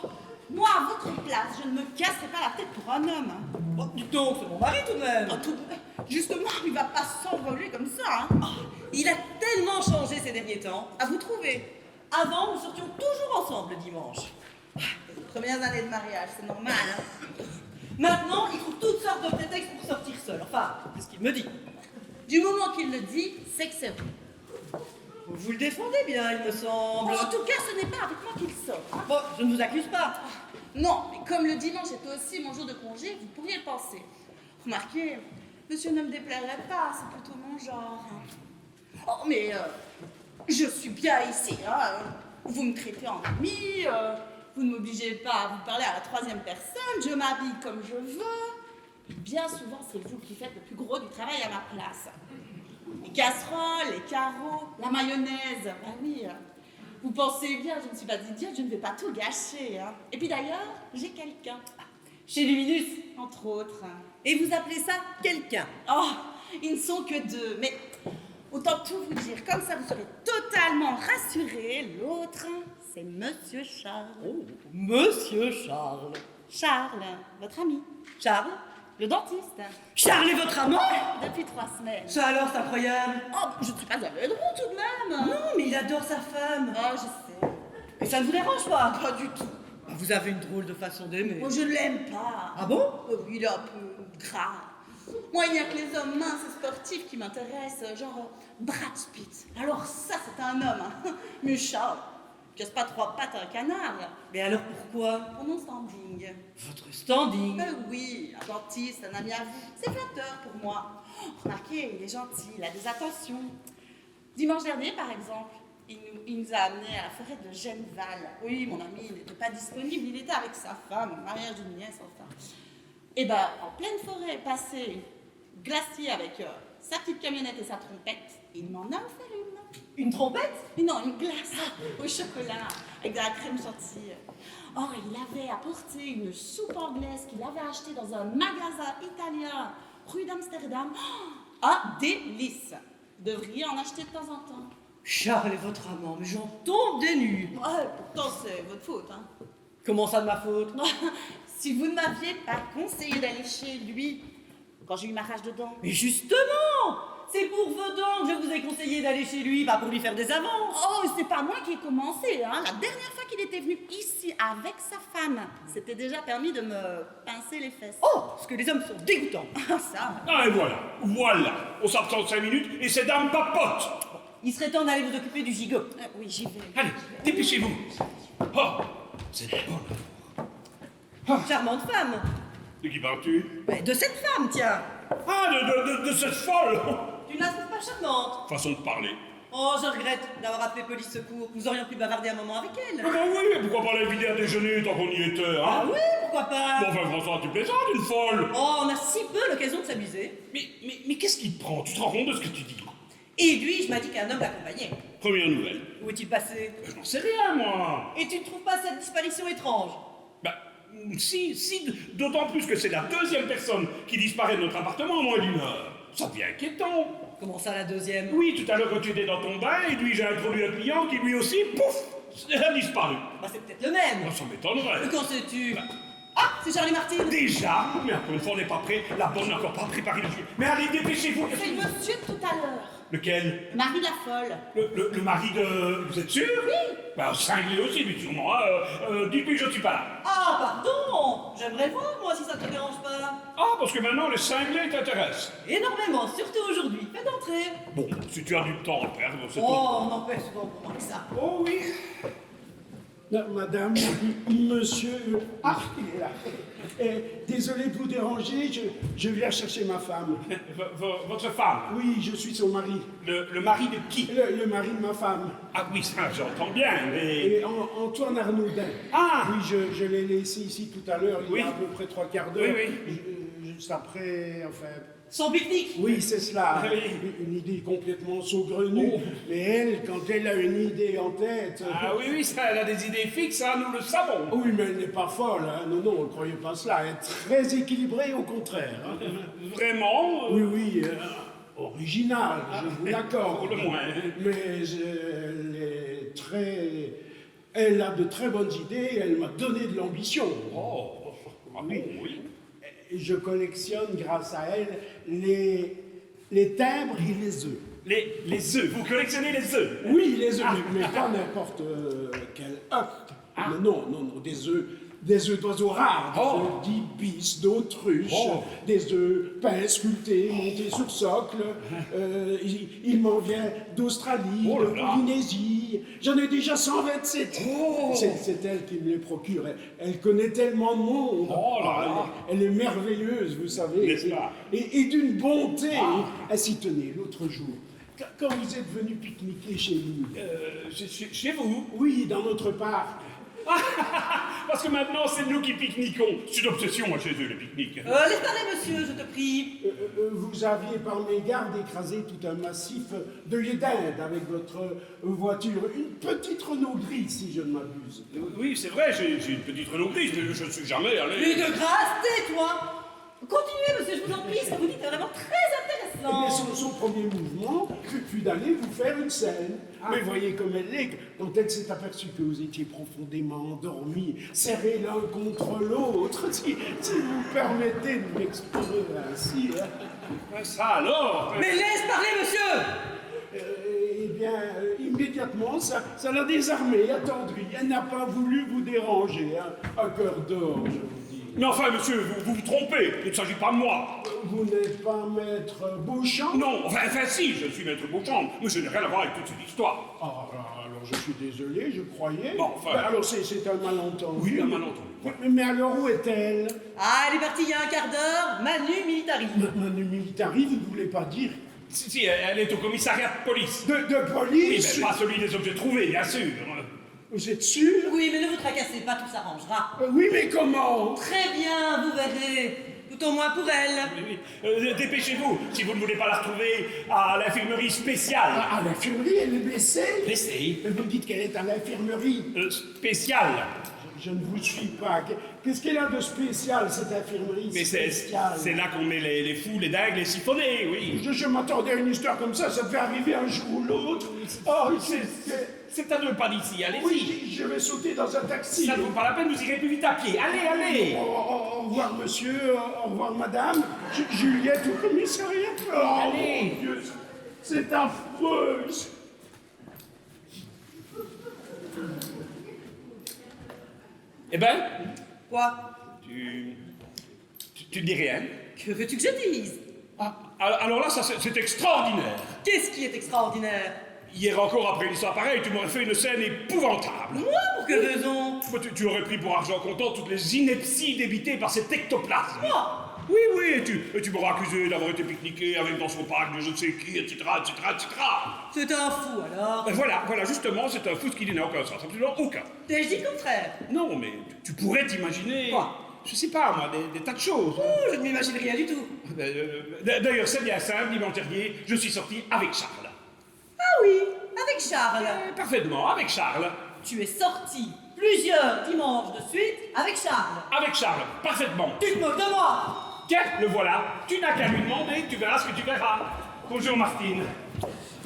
Moi, à votre place, je ne me casserai pas la tête pour un homme. Hein. Oh, dis donc, c'est mon mari tout de même. Justement, il va pas s'envoler comme ça. Hein. Oh, il a tellement changé ces derniers temps. À vous trouver. Avant, nous sortions toujours ensemble le dimanche. Les premières années de mariage, c'est normal. Hein. Maintenant, il trouve toutes sortes de prétextes pour sortir seul. Enfin, c'est ce qu'il me dit. Du moment qu'il le dit, c'est que c'est vrai. Vous le défendez bien, il me semble. En tout cas, ce n'est pas avec moi qu'il sort. Hein. Bon, je ne vous accuse pas. Non, mais comme le dimanche était aussi mon jour de congé, vous pourriez le penser. Remarquez, monsieur ne me déplairait pas, c'est plutôt mon genre. Hein. Oh, mais je suis bien ici. Hein. Vous me traitez en ami, vous ne m'obligez pas à vous parler à la troisième personne, je m'habille comme je veux. Et bien souvent, c'est vous qui faites le plus gros du travail à ma place. Les casseroles, les carreaux, la mayonnaise, bah oui. Vous pensez bien, je ne suis pas idiote, je ne vais pas tout gâcher. Hein. Et puis d'ailleurs, j'ai quelqu'un. Chez Luminus. Entre autres. Et vous appelez ça quelqu'un? Oh, ils ne sont que deux. Mais autant tout vous dire, comme ça vous serez totalement rassurés. L'autre, c'est Monsieur Charles. Oh, Monsieur Charles. Charles, votre ami. Charles? Le dentiste. Charles est votre amant? Depuis 3 semaines. Ça alors, c'est incroyable. Oh, je ne suis pas aveugle tout de même. Non, mais il adore sa femme. Oh, je sais. Et ça ne vous dérange pas? Pas du tout. Vous avez une drôle de façon d'aimer. Oh, je ne l'aime pas. Ah bon? Il est un peu gras. Moi, il n'y a que les hommes minces et sportifs qui m'intéressent, genre Brad Pitt. Alors ça, c'est un homme. Hein. Mais Charles, casse pas 3 pattes à un canard. Mais alors pourquoi? Pour mon standing. Votre standing? Oui, un dentiste, un ami à vous, c'est flatteur pour moi. Remarquez, il est gentil, il a des attentions. Dimanche dernier, par exemple, il nous a amenés à la forêt de Genneval. Oui, mon ami n'était pas disponible, il était avec sa femme, au mariage d'une nièce, enfin. Et ben, en pleine forêt, passé glacier avec sa petite camionnette et sa trompette, il m'en a offert une. Une trompette? Mais non, une glace au chocolat avec de la crème chantilly. Or, il avait apporté une soupe anglaise qu'il avait achetée dans un magasin italien rue d'Amsterdam. Ah, délice! Vous devriez en acheter de temps en temps. Charles est votre amant, mais j'en tombe des nues. Ouais, pourtant, c'est votre faute, hein. Comment ça de ma faute? Si vous ne m'aviez pas conseillé d'aller chez lui quand j'ai eu ma rage de dents. Mais justement, c'est pour vos dents que je vous ai conseillé d'aller chez lui, pas pour lui faire des avances. Oh, c'est pas moi qui ai commencé, hein. La dernière fois qu'il était venu ici avec sa femme, c'était déjà permis de me pincer les fesses. Oh, parce que les hommes sont dégoûtants. Ah, ça. Ah, et voilà. On s'absente 5 minutes et ces dames papotent. Il serait temps d'aller vous occuper du gigot. Oui, j'y vais. Allez, dépêchez-vous. Oh, c'est bon. Charmante femme. De qui parles-tu? Mais de cette femme, tiens. Ah, de cette folle. Tu ne la trouves pas charmante? Façon de parler. Oh, je regrette d'avoir appelé police secours. Nous aurions pu bavarder un moment avec elle. Ah bah oui, pourquoi pas l'inviter à déjeuner tant qu'on y était, Ah hein? oui, pourquoi pas? Bon, enfin, François, tu plaisantes, une folle. Oh, on a si peu l'occasion de s'amuser. Mais qu'est-ce qui te prend? Tu te rends compte de ce que tu dis? Et lui, je m'a dit qu'un homme l'accompagnait. Première nouvelle. Où est-il passé? Je n'en sais rien, moi. Et tu ne trouves pas cette disparition étrange? Bah, si, d'autant plus que c'est la deuxième personne qui disparaît de notre appartement en moins d'une heure. Ça devient inquiétant. Comment ça, la deuxième? Oui, tout à l'heure quand tu étais dans ton bain, et puis j'ai introduit un client qui lui aussi, pouf, a disparu. Bah, c'est peut-être le même. Oh, ça m'étonnerait. Mais quand sais-tu? Ah, c'est Charlie Martin. Déjà? Mais encore une fois, on n'est pas prêt. La bonne n'a encore pas préparé le jeu. Mais allez, dépêchez-vous. C'est le monsieur de tout à l'heure. Lequel? Marie la folle. Le mari de... Vous êtes sûr? Oui. Bah, cinglé aussi, mais sûrement. Dites-lui, je suis pas là. Ah, pardon. J'aimerais voir, moi, si ça te dérange pas. Ah, parce que maintenant, les cinglés t'intéressent. Énormément, surtout aujourd'hui. Faites entrer. Bon, si tu as du temps à perdre, c'est Oh, tout. on en fait souvent pour moi que ça. Oh oui. Non, madame, monsieur... Ah, il est là. Désolé de vous déranger, je viens chercher ma femme. Votre femme? Oui, je suis son mari. Le mari de qui? Le mari de ma femme. Ah oui, ça, j'entends bien, mais... Et Antoine Arnaudin. Ah! Oui, je l'ai laissé ici tout à l'heure, il Oui. y a à peu près 3/4 d'heure. Oui. Juste après, enfin... Son pique-nique. Oui, c'est cela. Oui. Une idée complètement saugrenue. Oh. Mais elle, quand elle a une idée en tête... Ah oui, ça, elle a des idées fixes, hein, nous le savons. Oui, mais elle n'est pas folle, hein. Non, ne croyez pas cela. Elle est très équilibrée, au contraire. Hein. Vraiment? Oui, originale, je vous l'accorde. Pour le moins. Mais elle est très... Elle a de très bonnes idées et elle m'a donné de l'ambition. Oh, ah bon, oui. Et je collectionne, grâce à elle, les timbres et les œufs. Les œufs, vous collectionnez les œufs? Oui, les œufs, mais pas n'importe quel œuf. Non, des œufs d'oiseaux rares, des œufs d'ibis, d'autruche, des œufs peints, sculptés, montés sur socle. Il m'en vient d'Australie, Oh là de là. Polynésie. J'en ai déjà 127. C'est elle qui me les procure. Elle connaît tellement de monde. Oh là là. Elle est merveilleuse, vous savez. N'est-ce pas? Et d'une bonté. Ah, si, tenez, l'autre jour, quand vous êtes venu pique-niquer chez nous. Chez vous? Oui, dans notre parc. Parce que maintenant, c'est nous qui pique-niquons. C'est une obsession, moi, chez eux, les pique-niques. Laisse parler, monsieur, je te prie. Vous aviez par mégarde écrasé tout un massif de lait d'Inde avec votre voiture. Une petite Renault grise, si je ne m'abuse. Oui, c'est vrai, j'ai une petite Renault grise, mais je ne suis jamais allé... Plus de grâce, tais-toi. Continuez, monsieur, je vous en prie, ce que vous dites est vraiment très Eh bien, intéressant. son premier mouvement fut d'aller vous faire une scène. Mais voyez comme elle est, quand elle s'est aperçue que vous étiez profondément endormis, serrés l'un contre l'autre, si vous permettez de m'exprimer ainsi. Hein. Ouais, ça alors? Mais laisse parler, monsieur. Eh bien, immédiatement, ça l'a désarmée, attendrie. Elle n'a pas voulu vous déranger, hein. À cœur d'or, je vous dis. Mais enfin, monsieur, vous vous trompez, il ne s'agit pas de moi. Vous n'êtes pas maître Beauchamp? Non, enfin si, je suis maître Beauchamp, mais je n'ai rien à voir avec toute cette histoire. Ah, alors je suis désolé, je croyais. Bon, enfin- Ben, alors c'est un malentendu. Oui, un malentendu. Mais alors où est-elle? Ah, elle est partie il y a un quart d'heure, Manu Militari. Manu Militari, vous ne voulez pas dire? Si, elle est au commissariat de police. De Oui, police? mais pas celui des objets trouvés, bien sûr. Vous êtes sûr? Oui, mais ne vous tracassez pas, tout s'arrangera. Oui, mais comment? Très bien, vous verrez. De Tout au moins pour elle. Oui, oui. Dépêchez-vous, si vous ne voulez pas la retrouver à l'infirmerie spéciale. À l'infirmerie, elle est blessée. Blessée Vous me dites qu'elle est à l'infirmerie. Spéciale. Je ne vous suis pas. Qu'est-ce qu'elle a de spécial, cette infirmerie Mais spéciale? c'est là qu'on met les fous, les dingues, les siphonnés, oui. Je m'attendais à une histoire comme ça devait arriver un jour ou l'autre. Oh, C'est à 2 pas d'ici, allez-y. oui, je vais sauter dans un taxi. Ça ne vaut pas la peine, vous irez plus vite à pied. Allez, allez. Au revoir, monsieur. Au revoir, madame. Juliette au commissariat. Oh, Allez. mon Dieu, c'est affreux. Eh ben, Quoi? tu ne dis rien. Que veux-tu que je dise? Ah, alors là, ça c'est extraordinaire. Qu'est-ce qui est extraordinaire? Hier encore, après une histoire pareille, tu m'aurais fait une scène épouvantable. Moi, pour quelle raison? Tu aurais pris pour argent comptant toutes les inepties débitées par cet ectoplasme. Moi? Oui, oui, et tu m'auras accusé d'avoir été pique-niqué avec dans son parc de je ne sais qui, etc., etc., etc. C'est un fou, alors. Ben voilà, justement, c'est un fou qui n'a aucun sens, absolument aucun. T'ai-je dit le contraire? Non, mais tu pourrais t'imaginer... Quoi? Je sais pas, moi, des tas de choses. Oh, je ne m'imagine rien du tout. D'ailleurs, c'est bien simple, dimanche dernier, je suis sorti avec Charles. Ah oui, avec Charles. Parfaitement, avec Charles. Tu es sorti plusieurs dimanches de suite avec Charles. Avec Charles, parfaitement. Tu te moques de moi? Tiens, le voilà. Tu n'as qu'à lui demander, tu verras ce que tu verras. Bonjour, Martine.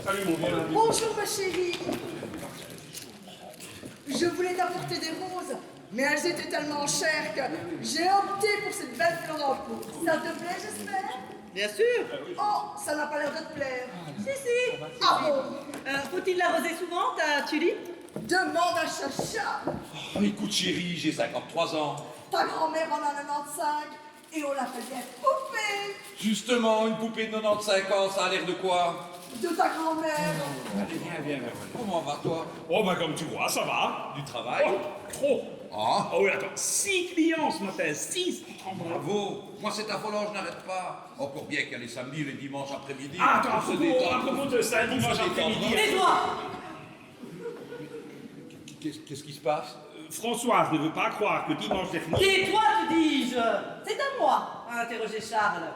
Salut, mon vieux. Bonjour ma chérie. Je voulais t'apporter des roses, mais elles étaient tellement chères que j'ai opté pour cette belle crampe. Ça te plaît, j'espère? Bien sûr. Oh, ça n'a pas l'air de te plaire. Si, si. Ah bon? Faut-il l'arroser souvent, ta tulipe? Demande à Chacha. Oh, écoute chérie, j'ai 53 ans. Ta grand-mère en a 95 et on l'appelle bien poupée Justement, une poupée de 95 ans, ça a l'air de quoi? de ta grand-mère. Viens. Comment va toi? Oh, bah, comme tu vois, ça va. Du travail? Oh, trop. Ah, Oh, oui, attends. 6 clients ce matin, 6. bravo. Moi, c'est affolant, je n'arrête pas. Encore bien qu'il y a les samedis et les dimanches après-midi. Ah, attends, On se détend. à propos de ça, dimanche se détend. après-midi. Tais-toi. Qu'est-ce qui se passe? Françoise ne veut pas croire que dimanche dernier... Tais-toi, te dis-je. C'est à moi à interroger Charles.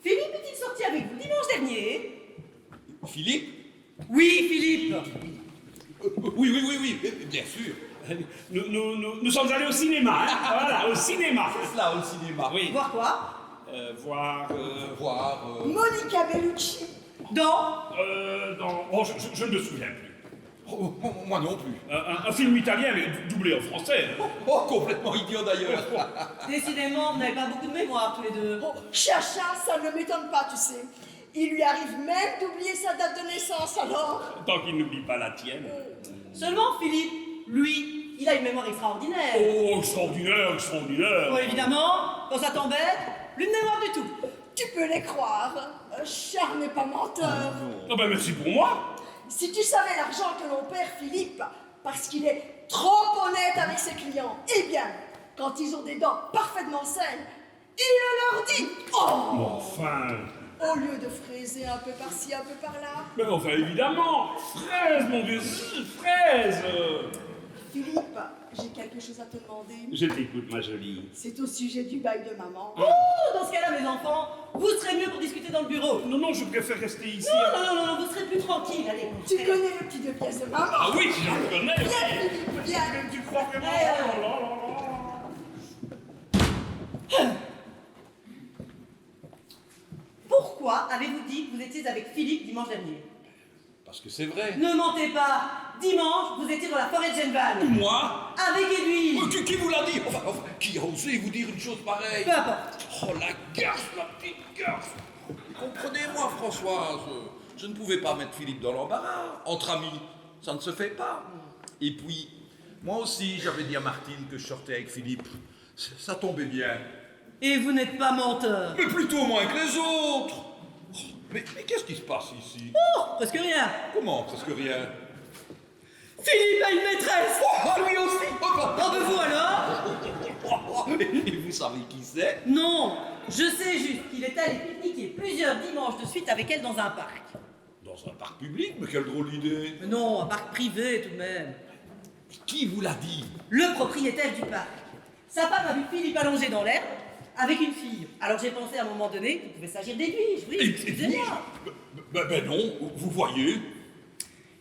Philippe est-il sorti avec vous dimanche dernier? Philippe? Oui, Philippe. Oui, bien sûr. Nous sommes allés au cinéma, hein. Voilà, au cinéma. C'est cela, au cinéma. Oui. Voir quoi? Voir... Voir... Monica Bellucci. Dans dans... Oh, je ne me souviens plus. oh, moi non plus. Un film italien, mais doublé en français. Oh, complètement idiot d'ailleurs. Décidément, vous n'avez pas beaucoup de mémoire tous les deux. Oh, Chacha, ça ne m'étonne pas, tu sais. Il lui arrive même d'oublier sa date de naissance alors. Tant qu'il n'oublie pas la tienne. Seulement Philippe, lui, il a une mémoire extraordinaire. Oh, extraordinaire, extraordinaire. Bon, évidemment, quand ça t'embête, plus de mémoire du tout. Tu peux les croire. Charles n'est pas menteur. Ah ben merci pour moi. Si tu savais l'argent que l'on perd, Philippe, parce qu'il est trop honnête avec ses clients, eh bien, quand ils ont des dents parfaitement saines, il leur dit « Oh !» Enfin... au lieu de fraiser un peu par-ci, un peu par-là. Mais enfin, évidemment. Fraise, mon Dieu, fraise. Philippe, j'ai quelque chose à te demander. Je t'écoute, ma jolie. C'est au sujet du bail de maman. Oh, dans ce cas-là, mes enfants, vous serez mieux pour discuter dans le bureau. Non, je préfère rester ici. Non, vous serez plus tranquille, allez. Tu connais le petit deux pièces de maman? Ah oui, je le connais. Viens, Philippe, viens. Tu crois vraiment? Eh, Oh là là là. Pourquoi avez-vous dit que vous étiez avec Philippe dimanche dernier? Parce que c'est vrai. Ne mentez pas. Dimanche, vous étiez dans la forêt de Genval. Moi? Avec Edwige. Qui vous l'a dit? Enfin, qui a osé vous dire une chose pareille? Peu importe. Oh, la garce, la petite garce! Comprenez-moi, Françoise, je ne pouvais pas mettre Philippe dans l'embarras. Entre amis, ça ne se fait pas. Et puis, moi aussi, j'avais dit à Martine que je sortais avec Philippe. Ça tombait bien. Et vous n'êtes pas menteur. Mais plutôt moins que les autres. Oh, mais qu'est-ce qui se passe ici? Oh, presque rien. Comment, presque rien? Philippe a une maîtresse. Oh, lui aussi! En vous alors? Et vous savez qui c'est? Non, je sais juste qu'il est allé pique-niquer plusieurs dimanches de suite avec elle dans un parc. Dans un parc public? Mais quelle drôle d'idée! Mais non, un parc privé tout de même. Qui vous l'a dit? Le propriétaire du parc. Sa femme a vu Philippe allongé dans l'herbe, avec une fille. Alors j'ai pensé à un moment donné qu'il pouvait s'agir d'Edwige, oui, excusez-moi. Ben non, vous voyez.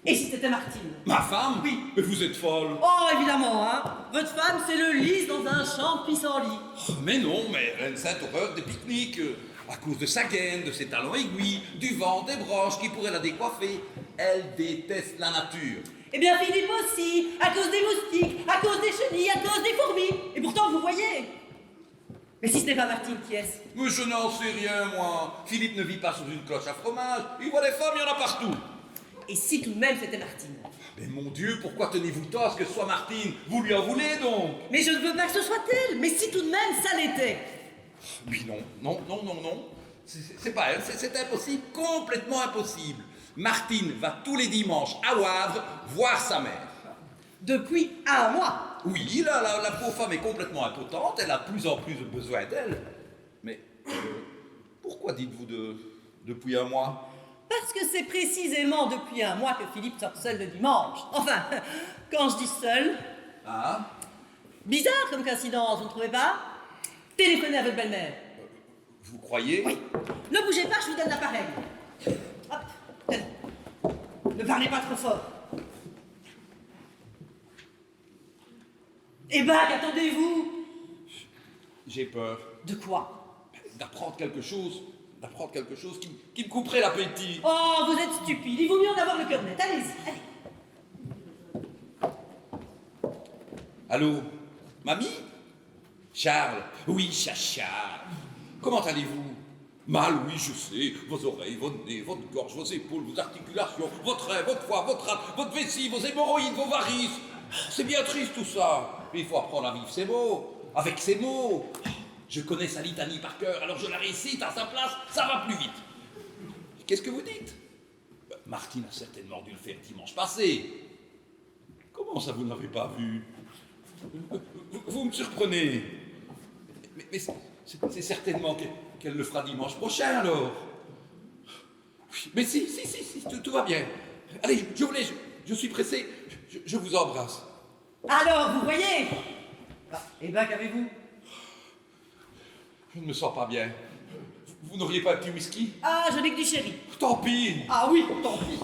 Et si c'était Martine? Ma femme? Oui. Mais vous êtes folle. Oh, évidemment, hein. Votre femme, c'est le lys dans un champ de pissenlit. Mais non, mais elle a une sainte horreur des pique-niques. À cause de sa gaine, de ses talons aiguilles, du vent, des broches qui pourraient la décoiffer. Elle déteste la nature. Eh bien, Philippe aussi, à cause des moustiques, à cause des chenilles, à cause des fourmis. Et pourtant, vous voyez. Mais si ce n'est pas Martine, qui est-ce? Mais je n'en sais rien, moi. Philippe ne vit pas sur une cloche à fromage. Il voit des femmes, il y en a partout. Et si tout de même c'était Martine? Mais mon Dieu, pourquoi tenez-vous tant à ce que ce soit Martine? Vous lui en voulez donc? Mais je ne veux pas que ce soit elle. Mais si tout de même ça l'était? Oui, non. C'est pas elle, c'est impossible, complètement impossible. Martine va tous les dimanches à Wavre voir sa mère. Depuis un mois. Oui, la pauvre femme est complètement impotente, elle a de plus en plus besoin d'elle. Mais pourquoi dites-vous depuis un mois? Parce que c'est précisément depuis un mois que Philippe sort seul le dimanche. Enfin, quand je dis seul... Ah? Bizarre comme coïncidence, vous ne trouvez pas? Téléphonez à votre belle-mère. Vous croyez? Oui. Ne bougez pas, je vous donne l'appareil. Hop, tenez. Ne parlez pas trop fort. Eh ben, qu'attendez-vous? J'ai peur. De quoi? D'apprendre quelque chose qui me couperait l'appétit. Oh, vous êtes stupide, il vaut mieux en avoir le cœur net. Allez-y, allez. Allô? Mamie? Charles? Oui, Charles. Comment allez-vous? Mal, oui, je sais. Vos oreilles, votre nez, votre gorge, vos épaules, vos articulations, votre rein, votre foie, votre âne, votre vessie, vos hémorroïdes, vos varices. C'est bien triste tout ça. Mais il faut apprendre à vivre ces mots. Avec ces mots. Je connais sa litanie par cœur, alors je la récite à sa place, ça va plus vite. Qu'est-ce que vous dites? Martine a certainement dû le faire dimanche passé. Comment ça, vous ne l'avez pas vu? Vous me surprenez. Mais c'est certainement qu'elle le fera dimanche prochain, alors. Oui, mais si, tout va bien. Allez, je suis pressé, je vous embrasse. Alors, vous voyez? Eh ben, qu'avez-vous? Je ne me sens pas bien. Vous n'auriez pas un petit whisky? Ah, je n'ai que du sherry. Tant pis. Ah oui, tant pis.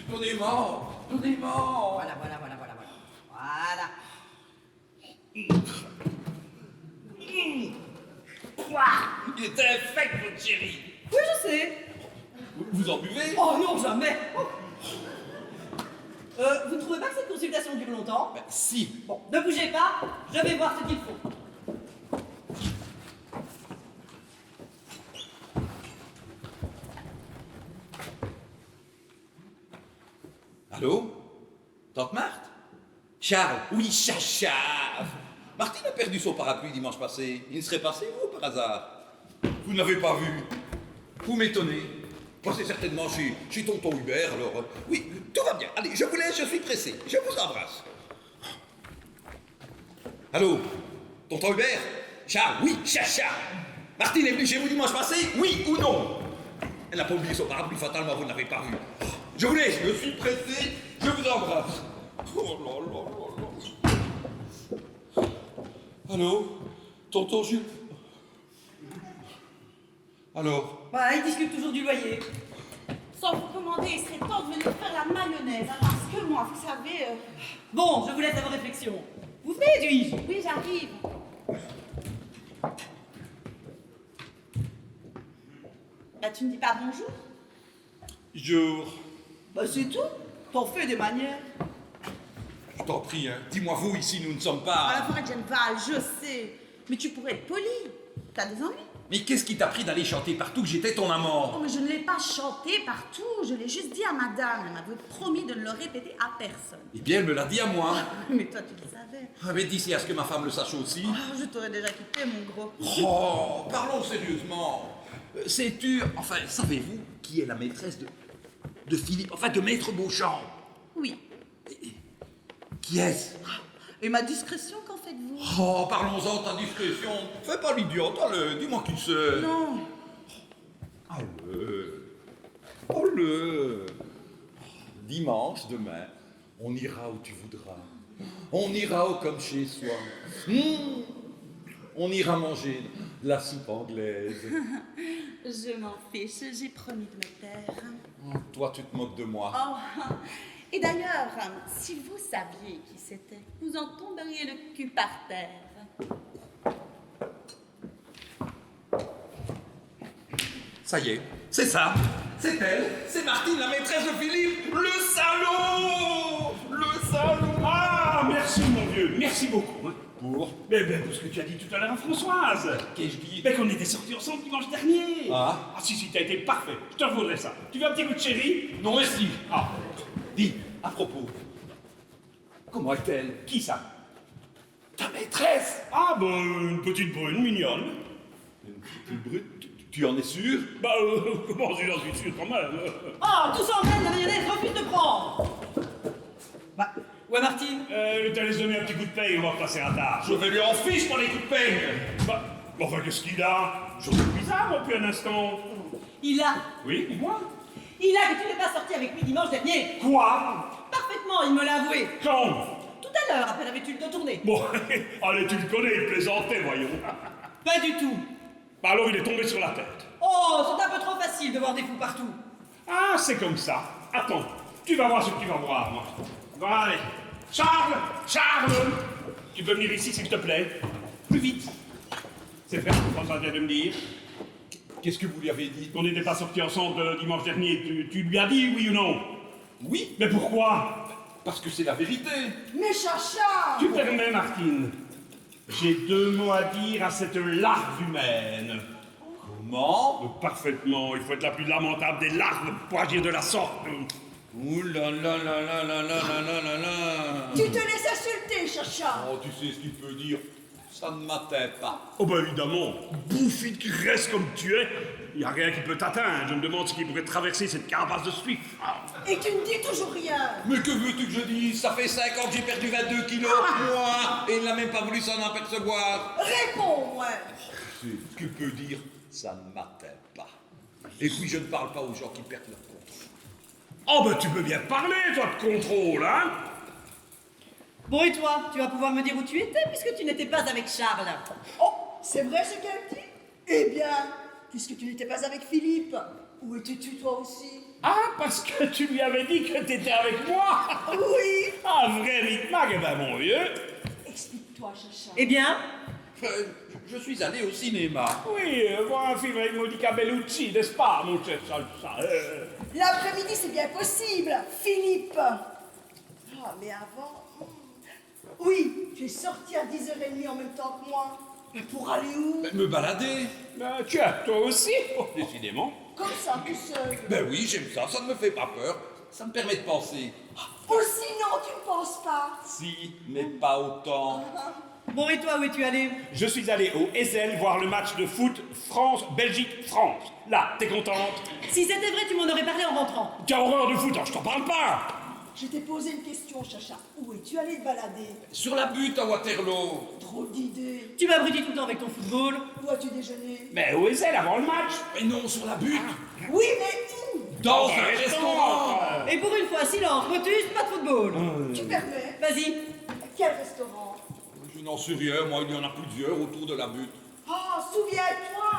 Donnez-moi. Voilà. Il était infect, votre chéri. Oui, je sais. Vous en buvez? Oh non, jamais. Vous ne trouvez pas que cette consultation dure longtemps? Ben, si. Bon, ne bougez pas, je vais voir ce qu'il faut. Allô? Tante Marthe? Charles? Oui, Chacha. Martine a perdu son parapluie dimanche passé. Il ne serait passé où, par hasard? Vous ne l'avez pas vu? Vous m'étonnez. Passez certainement chez tonton Hubert, alors... oui, tout va bien. Allez, je vous laisse, je suis pressé. Je vous embrasse. Allô? Tonton Hubert? Charles? Oui, Chacha. Martine est venue chez vous dimanche passé? Oui ou non? Elle n'a pas oublié son parapluie, fatalement, vous ne l'avez pas vu. Je vous laisse, je suis pressé, je vous embrasse. Oh là là. Allô? Tonton Jules? Alors? Bah, ils discutent toujours du loyer. Sans vous commander, il serait temps de venir faire la mayonnaise, hein, parce que moi, vous savez... Bon, je vous laisse à vos réflexions. Vous venez, Edwige? Oui, j'arrive. Bah, tu me dis pas bonjour? Jour. Bah, c'est tout. T'en fais des manières. Je t'en prie, hein. Dis-moi vous, ici, nous ne sommes À la pas... forêt de Genneval, je sais. Mais tu pourrais être poli. T'as des ennuis? Mais qu'est-ce qui t'a pris d'aller chanter partout que j'étais ton amant? Oh, mais je ne l'ai pas chanté partout. Je l'ai juste dit à madame. Elle m'avait promis de ne le répéter à personne. Eh bien, elle me l'a dit à moi. Mais toi, tu le savais. Ah, mais d'ici à ce que ma femme le sache aussi. Oh, je t'aurais déjà quitté, mon gros. Oh, parlons sérieusement. Sais-tu, enfin, savez-vous qui est la maîtresse de Philippe, enfin de Maître Beauchamp? Oui. Qui est-ce? Et ma discrétion, qu'en faites-vous? Oh, parlons-en de ta discrétion. Fais pas l'idiote, allez, dis-moi qui c'est. Non. Allez. Dimanche, demain, on ira où tu voudras. On ira comme chez soi. On ira manger de la soupe anglaise. Je m'en fiche, j'ai promis de me taire. Toi, tu te moques de moi. Oh, et d'ailleurs, si vous saviez qui c'était, vous en tomberiez le cul par terre. Ça y est, c'est ça. C'est elle. C'est Martine, la maîtresse de Philippe. Le salaud. Le salaud. Ah, merci mon vieux, merci beaucoup. Hein. Pour Mais parce que tu as dit tout à l'heure à Françoise. Qu'ai-je dit? Mais qu'on était sortis ensemble dimanche dernier. Ah. Ah si, t'as été parfait. Je te revaudrais ça. Tu veux un petit coup de chéri? Non, merci. Ah, Dis, à propos, comment est-elle? qui ça? Ta maîtresse. Ah, une petite brune mignonne. Une petite brute, tu en es sûr? Comment j'en suis sûr quand même. Oh, tout ça en veine, la mayonnaise refuse de prendre. Bah, ouais, Martine. Je t'allais donner un petit coup de paye, on va passer à table. Je vais lui en fiche pour les coups de peigne. Enfin, qu'est-ce qu'il a? Je trouve bizarre, moi, depuis un instant. Il a. Oui, dis-moi. Il a que tu n'es pas sorti avec lui dimanche dernier. Quoi? Parfaitement, il me l'a avoué. Quand? Tout à l'heure, à peine avais-tu le dos tourné. Bon, allez, tu le connais, il plaisantait, voyons. Pas du tout. Alors, il est tombé sur la tête. Oh, c'est un peu trop facile de voir des fous partout. Ah, c'est comme ça. Attends, tu vas voir ce que tu vas voir, moi. Bon, allez. Charles! Charles! Tu peux venir ici, s'il te plaît? Plus vite. C'est fait, François vient de me dire. Qu'est-ce que vous lui avez dit? Qu'on n'était pas sortis ensemble dimanche dernier. Tu lui as dit, oui ou non? Oui, Mais pourquoi? parce que c'est la vérité. Mais Chacha! Tu permets, Martine? J'ai 2 mots à dire à cette larve humaine. Comment? Parfaitement, il faut être la plus lamentable des larves pour agir de la sorte. Ouh là là là là là là là là là là. Tu te laisses insulter, Chacha! Oh, tu sais ce qu'il peut dire? Ça ne m'atteint pas. Oh bah évidemment, bouffi de graisse comme tu es, il n'y a rien qui peut t'atteindre. Je me demande ce qui pourrait traverser cette carapace de suif. Ah. Et tu ne dis toujours rien! Mais que veux-tu que je dise? Ça fait 5 ans que j'ai perdu 22 kilos, moi, et il n'a même pas voulu s'en apercevoir. Réponds-moi! C'est ce qu'il peut dire, ça ne m'atteint pas. Et puis je ne parle pas aux gens qui perdent leur contrôle. Oh bah tu peux bien parler, toi, de contrôle, hein? Bon, et toi, tu vas pouvoir me dire où tu étais puisque tu n'étais pas avec Charles. Oh, c'est vrai ce qu'elle dit? Eh bien, puisque tu n'étais pas avec Philippe, où étais-tu toi aussi? Ah, parce que tu lui avais dit que t'étais avec moi? Oui! Ah, vrai micmac, eh ben mon vieux. Explique-toi, Chacha. Eh bien, Je suis allé au cinéma. Oui, voir un film avec Monica Bellucci, n'est-ce pas, mon cher Salsa? L'après-midi, c'est bien possible, Philippe! Ah, mais avant... Oui, tu es sorti à 10h30 en même temps que moi. Mais pour aller où? Ben, me balader. Tiens, toi aussi? Oh, décidément. Comme ça, tout seul. Ben oui, j'aime ça, ça ne me fait pas peur. Ça me permet de penser. Ou sinon, tu ne penses pas? Si, mais pas autant. bon, et toi, où es-tu allé? Je suis allé au Ezel voir le match de foot France-Belgique-France. Là, t'es contente? Si c'était vrai, tu m'en aurais parlé en rentrant. T'as horreur de foot, alors je t'en parle pas. Je t'ai posé une question, Chacha. Où es-tu allé te balader? Sur la butte à Waterloo. Drôle d'idée. Tu m'abrutis tout le temps avec ton football. Où as-tu déjeuné? Mais au Ezel avant le match. Mais non, sur la butte. Oui, mais où? Dans Dans un un restaurant. Et pour une fois, silence, motus, pas de football. Tu permets? Vas-y. Quel restaurant? Je n'en sais rien, moi, il y en a plusieurs autour de la butte. Oh, souviens-toi!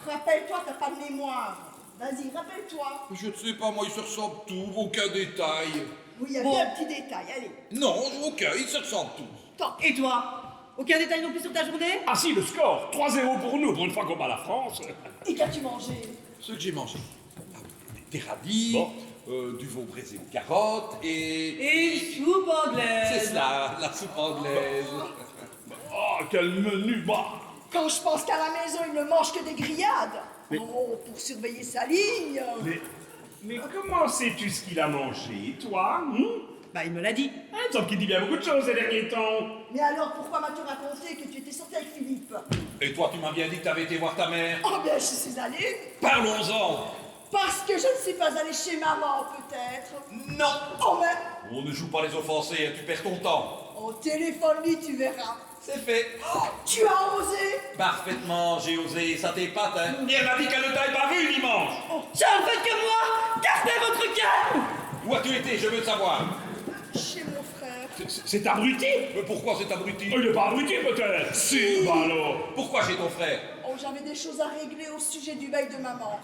Rappelle-toi, t'as pas de mémoire. Vas-y, rappelle-toi. Je ne sais pas, moi, ils se ressemblent tous, aucun détail. Oui, il y a Bon. bien un petit détail, allez. Non, aucun, ils se ressemblent tous. Tant. Et toi? Aucun détail non plus sur ta journée? Ah si, le score, 3-0 pour nous, pour une fois qu'on bat la France. Et qu'as-tu mangé? Ce que j'ai mangé. Des radis, Bon. du veau braisé aux carottes et... Et une soupe anglaise. C'est cela, la soupe anglaise. Oh, quel menu, bah. Quand je pense qu'à la maison, il ne mange que des grillades. Oh, pour surveiller sa ligne. Mais comment sais-tu ce qu'il a mangé, toi? Bah, il me l'a dit. Il me semble qu'il dit bien beaucoup de choses ces derniers temps. Mais alors, pourquoi m'as-tu raconté que tu étais sorti avec Philippe? Et toi, tu m'as bien dit que tu avais été voir ta mère. Oh, bien, je suis allée. Parlons-en. Parce que je ne suis pas allée chez maman, peut-être. Non. Oh, mais On ne joue pas les offensés, tu perds ton temps. oh, téléphone-lui, tu verras. C'est fait. Oh, tu as osé. Parfaitement, j'ai osé, ça t'épate, hein. Et elle m'a dit qu'elle ne t'avait pas vu dimanche. J'en faites que moi! Gardez votre calme! Où as-tu été, je veux le savoir. chez mon frère. C'est abruti? Mais pourquoi cet abruti? Il n'est pas abruti, peut-être? Si, bah alors. Pourquoi chez ton frère? Oh, j'avais des choses à régler au sujet du bail de maman.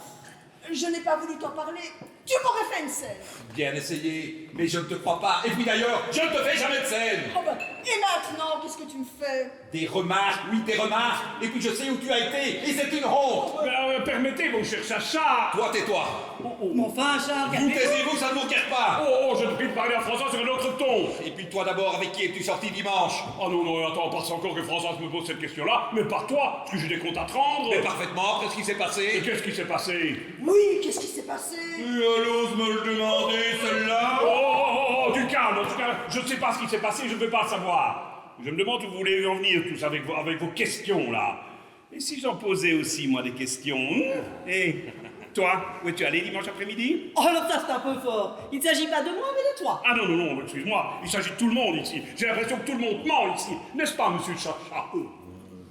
Je n'ai pas voulu t'en parler. Tu m'aurais fait une scène. Bien essayé, mais je ne te crois pas. Et puis d'ailleurs, je ne te fais jamais de scène. Oh ben, et maintenant, qu'est-ce que tu me fais? Des remarques, oui, des remarques. Et puis je sais où tu as été, et c'est une honte. Permettez, mon cher Chacha. Toi, tais-toi. Mais enfin, Charles, Vous calmez-vous. taisez-vous, ça ne vous regarde pas. Oh, je te prie de parler à François sur un autre ton. Et puis toi d'abord, avec qui es-tu sorti dimanche? Oh non, non, attends, parce encore que François me pose cette question-là, mais pas toi, parce que j'ai des comptes à te rendre. Mais parfaitement, après ce qui s'est Et passé. qu'est-ce qui s'est passé? Oui, qu'est-ce qui s'est passé? Tu oses me le demander, celle-là? Oh, du calme, en tout cas, je ne sais pas ce qui s'est passé, je ne veux pas le savoir. Je me demande où vous voulez en venir tous avec vos questions, là. Et si j'en posais aussi, moi, des questions? Et toi, où es-tu allé dimanche après-midi? Oh, alors ça, c'est un peu fort. Il ne s'agit pas de moi, mais de toi. Ah non, non, non, excuse-moi, il s'agit de tout le monde ici. J'ai l'impression que tout le monde ment ici. N'est-ce pas, monsieur Chacha?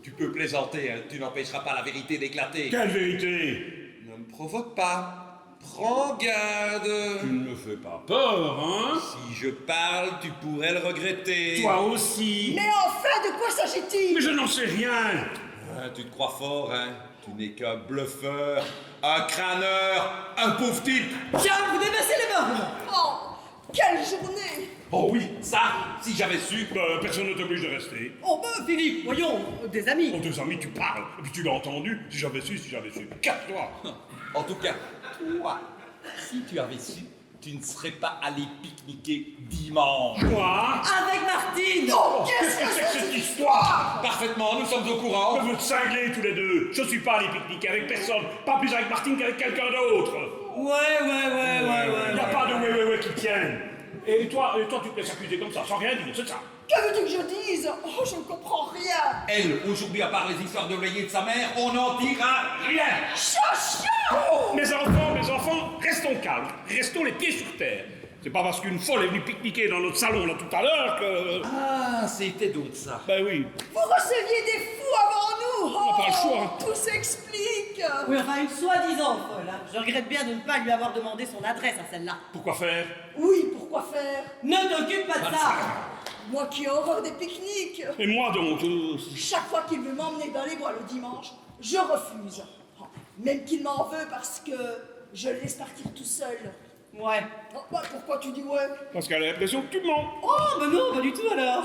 Tu peux plaisanter, hein. Tu n'empêcheras pas la vérité d'éclater. Quelle vérité? Ne me provoque pas. Prends garde. Tu ne me fais pas peur, hein? Si je parle, tu pourrais le regretter. Toi aussi. Mais enfin, de quoi s'agit-il? Mais je n'en sais rien. Ah, tu te crois fort, hein? Tu n'es qu'un bluffeur, un crâneur, un pauvre type. Tiens, vous dépassez les bornes. Oh, quelle journée! Oh oui, ça, si j'avais su. Personne ne t'oblige de rester. Oh, ben, Philippe, voyons, des amis. Oh, tes amis, tu parles. Et puis tu l'as entendu. Si j'avais su. Casse-toi. En tout cas, toi, si tu avais su, tu ne serais pas allé pique-niquer dimanche. Quoi? Avec Martine. Oh, qu'est-ce que Qu'est-ce que c'est c'est cette histoire? Parfaitement, nous sommes au courant. Vous êtes cinglés tous les deux. Je suis pas allé pique-niquer avec personne. Pas plus avec Martine qu'avec quelqu'un d'autre. Ouais. Il n'y a pas de ouais qui tienne. Et toi, tu te laisses accuser comme ça, sans rien dire, c'est ça. Que veux-tu que je dise? Oh, je ne comprends rien! Elle, aujourd'hui, à part les histoires de l'oreiller de sa mère, on n'en dira rien. Chacha! Mes enfants, restons calmes. Restons les pieds sur terre. C'est pas parce qu'une folle est venue pique-niquer dans notre salon là tout à l'heure que... Ah, c'était d'autres ça. Ben oui. Vous receviez des fous avant nous! On n'a pas le choix. Tout s'explique! Oui, enfin, une soi-disant folle. Hein. Je regrette bien de ne pas lui avoir demandé son adresse à celle-là. Pourquoi faire? Oui, pourquoi faire? Ne t'occupe pas de ça. Moi qui ai horreur des pique-niques! Et moi donc Chaque fois qu'il veut m'emmener dans les bois le dimanche, je refuse. Oh, même qu'il m'en veut parce que je le laisse partir tout seul. Ouais. Oh, bah, pourquoi tu dis ouais? Parce qu'elle a l'impression que tu mens. Oh, ben non, pas du tout alors.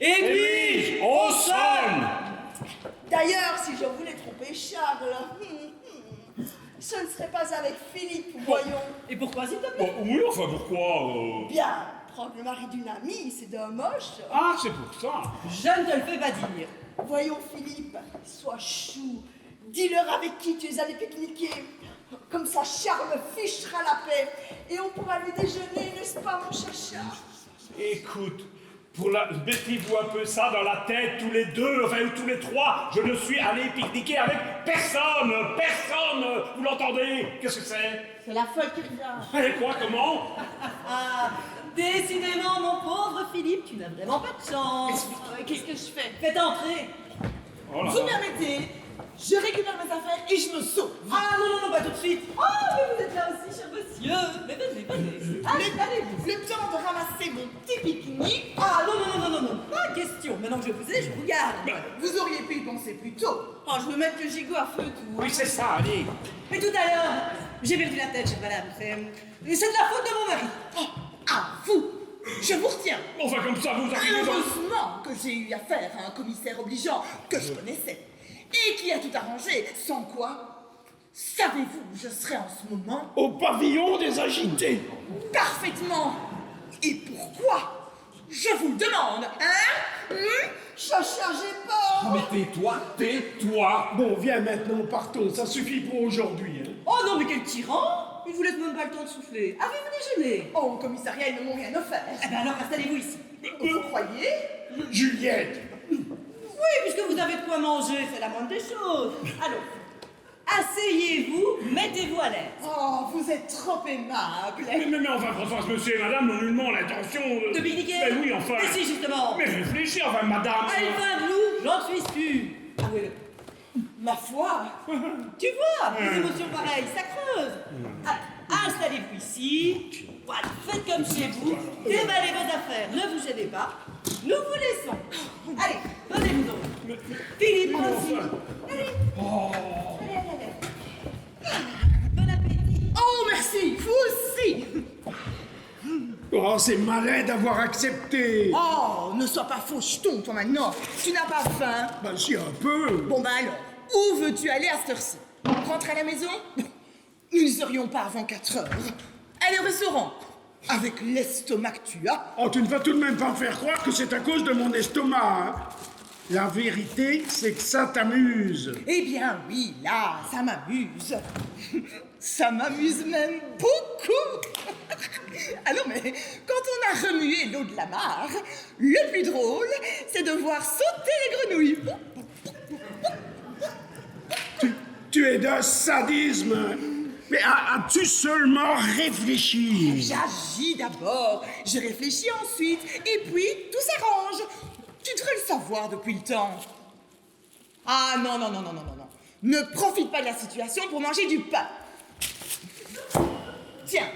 Et puis, on sonne. D'ailleurs, si je voulais tromper Charles, ce ne serait pas avec Philippe, voyons. Et pourquoi, s'il te plaît? Bon, oui, enfin pourquoi Bien, prendre le mari d'une amie, c'est d'un moche. Ah, c'est pour ça. Je ne te le fais pas dire. Voyons Philippe, sois chou. Dis-leur avec qui tu es allé pique-niquer. Comme ça, Charles fichera la paix. Et on pourra aller déjeuner, n'est-ce pas, mon chacha? Écoute, mettez-vous un peu ça dans la tête, tous les deux, enfin tous les trois. Je ne suis allé pique-niquer avec personne. Vous l'entendez? Qu'est-ce que c'est? C'est la folle qui revient. Et quoi, comment? Ah, décidément, mon pauvre Philippe, tu n'as vraiment pas de chance. Qu'est-ce que je fais? Faites entrer. Oh là Vous là. permettez? Je récupère mes affaires et je me sauve. Ah non, pas tout de suite. Ah, mais vous êtes là aussi, cher monsieur. Mais venez. Allez-vous. Le temps de ramasser mon petit pique-nique. Ah non, pas question. Maintenant que je vous ai, je vous garde. Vous auriez pu y penser plus tôt. Oh, je veux mettre le gigot à feu tout. Oui, c'est ça, allez. Mais tout à l'heure, j'ai perdu la tête, chère madame. C'est de la faute de mon mari. Oh, à vous. Je vous retiens. Enfin, comme ça, vous arrivez dans... Heureusement que j'ai eu affaire à un commissaire obligeant que je connaissais et qui a tout arrangé, sans quoi, savez-vous où je serais en ce moment? Au pavillon des agités. Parfaitement. Et pourquoi? Je vous le demande, hein? Chacha, j'ai peur! Mais tais-toi. Bon, viens maintenant, partons, ça suffit pour aujourd'hui. Hein. Oh non, mais quel tyran! Il vous laisse même pas le temps de souffler. Avez-vous déjeuné? Oh, au commissariat, ils ne m'ont rien offert. Eh ben alors, installez-vous ici. Vous croyez? Juliette, Oui, puisque vous avez de quoi manger, c'est la moindre des choses. Alors, asseyez-vous, mettez-vous à l'aise. Oh, vous êtes trop aimable. Mais enfin, François, monsieur et madame n'ont nullement l'intention de... De pique-niquer? Mais oui, enfin... Mais si, justement. Mais réfléchis, enfin, madame... Ah, il vint de nous, j'en suis sûr. Avouez-le. Ma foi. Tu vois, des émotions pareilles, ça creuse. Alors, installez-vous ici. Voilà, faites comme chez vous, déballez vos affaires, ne vous gênez pas. Nous vous laissons. Allez, donnez-vous donc. Philippe, moi aussi. Allez. Allez, allez, allez. Bon appétit. Oh, merci, vous aussi. Oh, c'est malin d'avoir accepté. Oh, ne sois pas faucheton, toi, maintenant. Tu n'as pas faim. Ben si, un peu. Bon, bah alors, où veux-tu aller à cette heure-ci? Rentrer à la maison? Nous ne serions pas avant 4 heures. Aller au restaurant? Avec l'estomac que tu as? Oh, tu ne vas tout de même pas me faire croire que c'est à cause de mon estomac, hein. La vérité, c'est que ça t'amuse. Eh bien, oui, là, ça m'amuse. Ça m'amuse même beaucoup. Ah non, mais quand on a remué l'eau de la mare, le plus drôle, c'est de voir sauter les grenouilles. Tu es d'un sadisme. Mais as-tu seulement réfléchi? J'agis d'abord, je réfléchis ensuite, et puis tout s'arrange. Tu devrais le savoir depuis le temps. Ah non, non, non, non, non, non, non. Ne profite pas de la situation pour manger du pain. Tiens,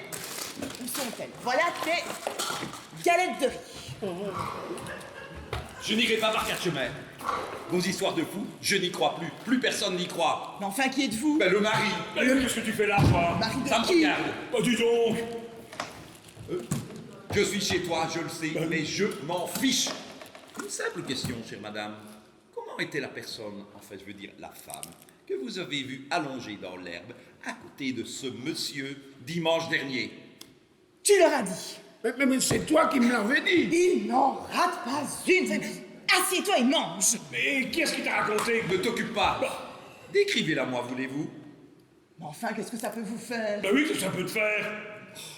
où sont-elles? Voilà tes galettes de riz. Je n'irai pas par 4 chemins. Vos histoires de fous, je n'y crois plus. Plus personne n'y croit. Mais enfin, qui êtes-vous? Ben, le mari. Qu'est-ce que tu fais là, toi? Mari de Ça me qui? regarde. Oh, dis donc. Je suis chez toi, je le sais, mais je m'en fiche. Une simple question, chère madame. Comment était la personne, enfin je veux dire la femme, que vous avez vue allongée dans l'herbe à côté de ce monsieur dimanche dernier? Tu leur as dit. Mais c'est toi qui me l'avais dit. Il n'en rate pas une. Assieds-toi et mange. Mais qui est-ce qui t'a raconté? Ne t'occupe pas. Décrivez-la moi, voulez-vous? Mais enfin, qu'est-ce que ça peut vous faire? Ben oui, que ça peut te faire.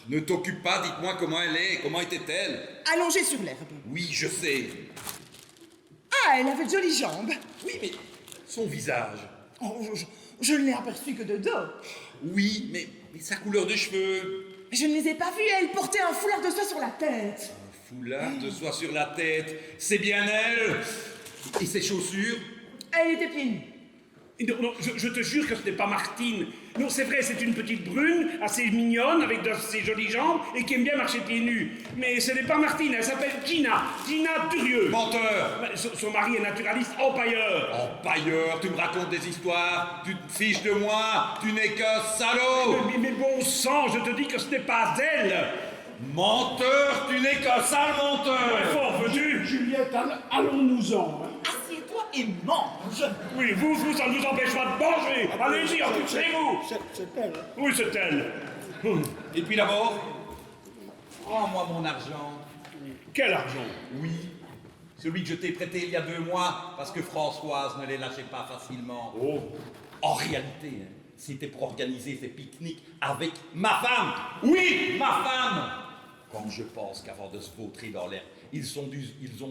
Ne t'occupe pas, dites-moi comment elle est, comment était-elle? Allongée sur l'herbe. Oui, je sais. Ah, elle avait de jolies jambes. Oui, mais son visage. Oh, je ne l'ai aperçue que de dos. Oui, mais sa couleur de cheveux. Je ne les ai pas vues, elle portait un foulard de soie sur la tête. Foulard de soie sur la tête, c'est bien elle. Et ses chaussures? Elle était pieds nus. Non, non, je te jure que ce n'est pas Martine. Non, c'est vrai, c'est une petite brune, assez mignonne, avec de ses jolies jambes, et qui aime bien marcher pieds nus. Mais ce n'est pas Martine, elle s'appelle Gina. Gina Durieux. Menteur! Ben, son mari est naturaliste empailleur. Empailleur, tu me racontes des histoires, tu te fiches de moi, tu n'es qu'un salaud! Mais bon sang, je te dis que ce n'est pas elle. Menteur, tu n'es qu'un sale menteur! Fort veux-tu? Juliette, allons-nous-en. Hein. Assieds-toi et mange. Oui, vous, ça ne vous empêche pas de manger. Allez-y, encouchez-vous. C'est elle. Hein. Oui, c'est elle. Et puis d'abord, rends-moi mon argent. Quel argent? Oui, celui que je t'ai prêté il y a 2 mois, parce que Françoise ne les lâchait pas facilement. Oh. En réalité, hein, c'était pour organiser ces pique-niques avec ma femme. Oui, ma femme. Quand je pense qu'avant de se vautrer dans l'air, ils ont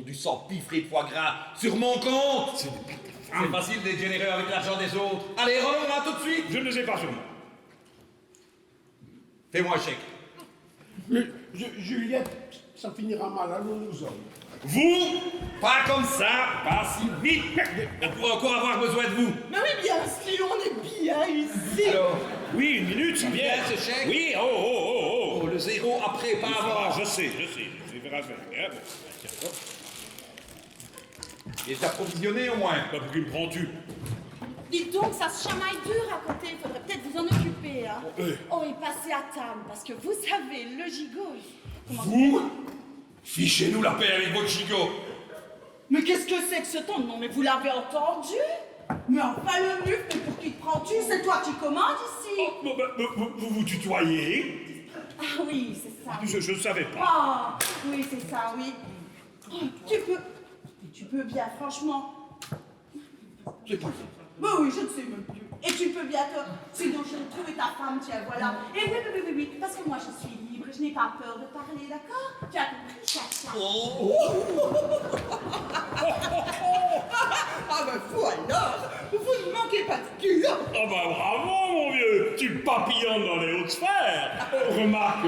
dû s'empiffrer de foie gras sur mon compte. C'est facile d'être généreux avec l'argent des autres. Allez, rends-moi tout de suite. Je ne les ai pas sur moi. Fais-moi un chèque. Mais, Juliette, ça finira mal, allons-nous-en. Vous, Pas comme ça, pas si vite. On pourrait encore avoir besoin de vous. Mais oui, bien sûr, on est bien ici. Alors, oui, une minute, ça vient. ce chèque? Oui, oh. Oh, le 0 après, pas Ah, avant. je sais, je verrai faire. Hein. Et t'approvisionner au moins. Bah, pour qui me prends-tu? Dites donc, ça se chamaille dur à côté, il faudrait peut-être vous en occuper, hein. Oui. Oh, et passez à table, parce que vous savez, le gigot... Vous? Fichez-nous la paix avec votre gigot. Mais qu'est-ce que c'est que ce ton? Non, mais vous l'avez entendu? Mais enfin, le muf, mais pour qui te prends-tu? C'est toi qui commandes ici. Bon, bah, vous tutoyez? Ah oui, c'est ça. Je ne savais pas. Ah, oui, c'est ça, oui. Oh, tu peux bien, franchement. C'est pas Bah oui, je ne sais même plus. Et tu peux bien te... Sinon, je vais trouver ta femme, tiens, voilà. Et oui, parce que moi, je suis libre, je n'ai pas peur de parler, d'accord? Tu as compris, chacha? Ah ben voilà, vous ne manquez pas de culot. Oh bah bravo, mon vieux. Tu papillonnes dans les hautes sphères. Remarque,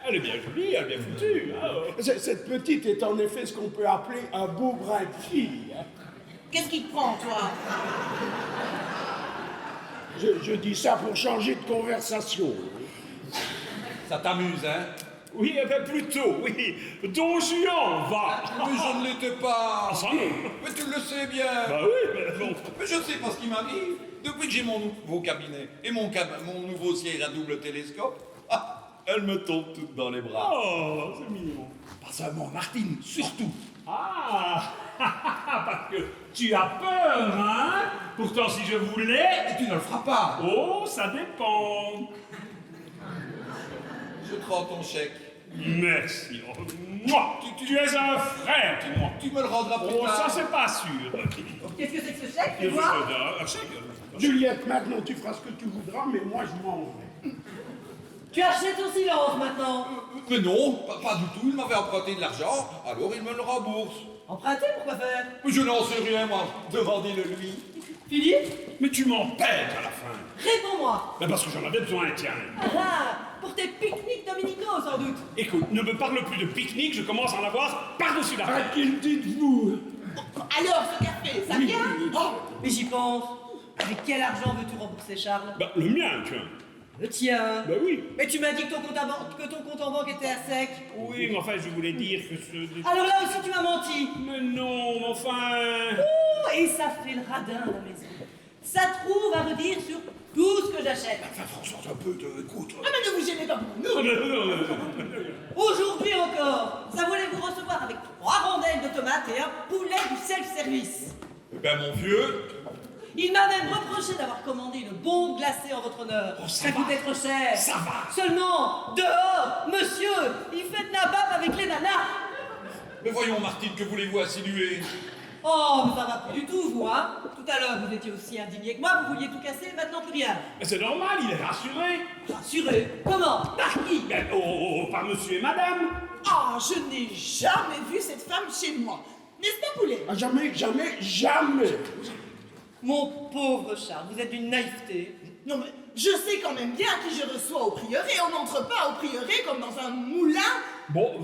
elle est bien jolie, elle est bien foutue. Hein. Cette petite est en effet ce qu'on peut appeler un beau brin de fille. Hein. Qu'est-ce qui te prend, toi? Je dis ça pour changer de conversation. Ça t'amuse, hein? Oui, eh ben plutôt, oui. Don Juan, va. Mais je ne l'étais pas. Ah, ça non. Mais tu le sais bien. Bah oui, mais bon. Mais je ne sais pas ce qui m'arrive. Depuis que j'ai mon nouveau cabinet et mon nouveau siège à double télescope, elle me tombe toute dans les bras. Oh, c'est mignon. Pas seulement Martine, surtout. Ah, parce que tu as peur, hein? Pourtant, si je voulais... Et tu ne le feras pas. Oh, ça dépend. Je prends ton chèque. Merci. Oh, moi, tu es un frère, moi. Tu me le rendras plus Oh, ça, tard. c'est pas sûr. Qu'est-ce que c'est que ce chèque, Et tu vois? un chèque. Juliette, maintenant tu feras ce que tu voudras, mais moi je m'en vais. Tu achètes ton silence maintenant. Mais non, pas du tout. Il m'avait emprunté de l'argent, alors il me le rembourse. Emprunter, pourquoi faire? Mais je n'en sais rien, moi. Demandez-le lui. Philippe, Mais tu m'empêtes à la fin. réponds-moi. Mais parce que j'en avais besoin, tiens. Pour tes pique-niques dominicaux, sans doute. Écoute, ne me parle plus de pique-nique, je commence à en avoir par-dessus la À tête. qui le dites-vous? Alors, ce café, ça vient Oh, mais j'y pense. Avec quel argent veux-tu rembourser Charles? Bah, le mien, tiens. Le tien. Bah oui. Mais tu m'as dit que ton compte en banque était à sec. Oui, mais enfin, je voulais dire que ce... Alors là aussi, tu m'as menti. Mais non, mais enfin... Oh, et ça fait le radin à la maison. Ça trouve à redire sur tout ce que j'achète. Enfin, François, un peu de... Écoute. Ah, mais ne vous gênez pas pour nous. Aujourd'hui encore, ça voulait vous recevoir avec 3 rondelles de tomates et un poulet du self-service. Eh ben, mon vieux, Il m'a même reproché d'avoir commandé une bombe glacée en votre honneur. Ça coûtait trop cher. Ça va. Seulement, dehors, monsieur, il fait de la bave avec les nanas. mais voyons, Martine, que voulez-vous insinuer? Oh, mais ça va plus du tout, vous, hein. Tout à l'heure, vous étiez aussi indigné que moi, vous vouliez tout casser, maintenant plus rien. Mais c'est normal, il est rassuré. Rassuré. Comment? Par qui? Ben, par monsieur et madame. Ah, je n'ai jamais vu cette femme chez moi. N'est-ce pas, poulet? Ah, jamais, jamais, jamais. Mon pauvre Charles, vous êtes d'une naïveté. Non, mais je sais quand même bien qui je reçois au prieuré. On n'entre pas au prieuré comme dans un moulin. Bon,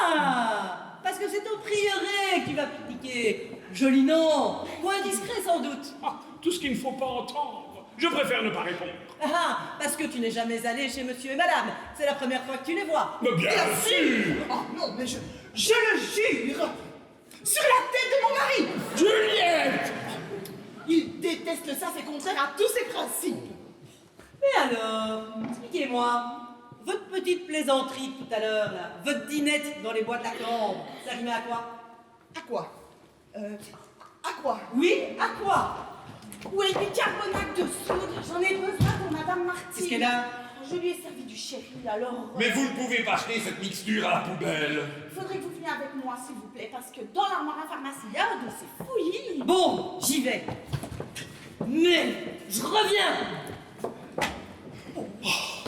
Ah, parce que c'est au prieuré que tu vas pique-niquer. Joli nom, ou indiscret sans doute. ah, tout ce qu'il ne faut pas entendre. Je préfère ne pas répondre. Ah, parce que tu n'es jamais allé chez monsieur et madame. C'est la première fois que tu les vois. Mais bien sûr. Oh non, mais je le jure. Sur la tête de mon mari. Juliette! Il déteste ça, c'est contraire à tous ses principes. Mais alors, expliquez-moi. Votre petite plaisanterie tout à l'heure, là, votre dînette dans les bois de la Cambre, ça rimait à quoi? À quoi À quoi? Oui, à quoi? Où est le bicarbonate de soude? J'en ai besoin pour Madame Martine. Qu'est-ce qu'elle a? Je lui ai servi du sherry, alors... Mais vous ne pouvez pas jeter cette mixture à la poubelle. Faudrait que vous veniez avec moi, s'il vous plaît, parce que dans l'armoire à pharmacie, il y a de ces fouillis. Bon, j'y vais. Mais, je reviens.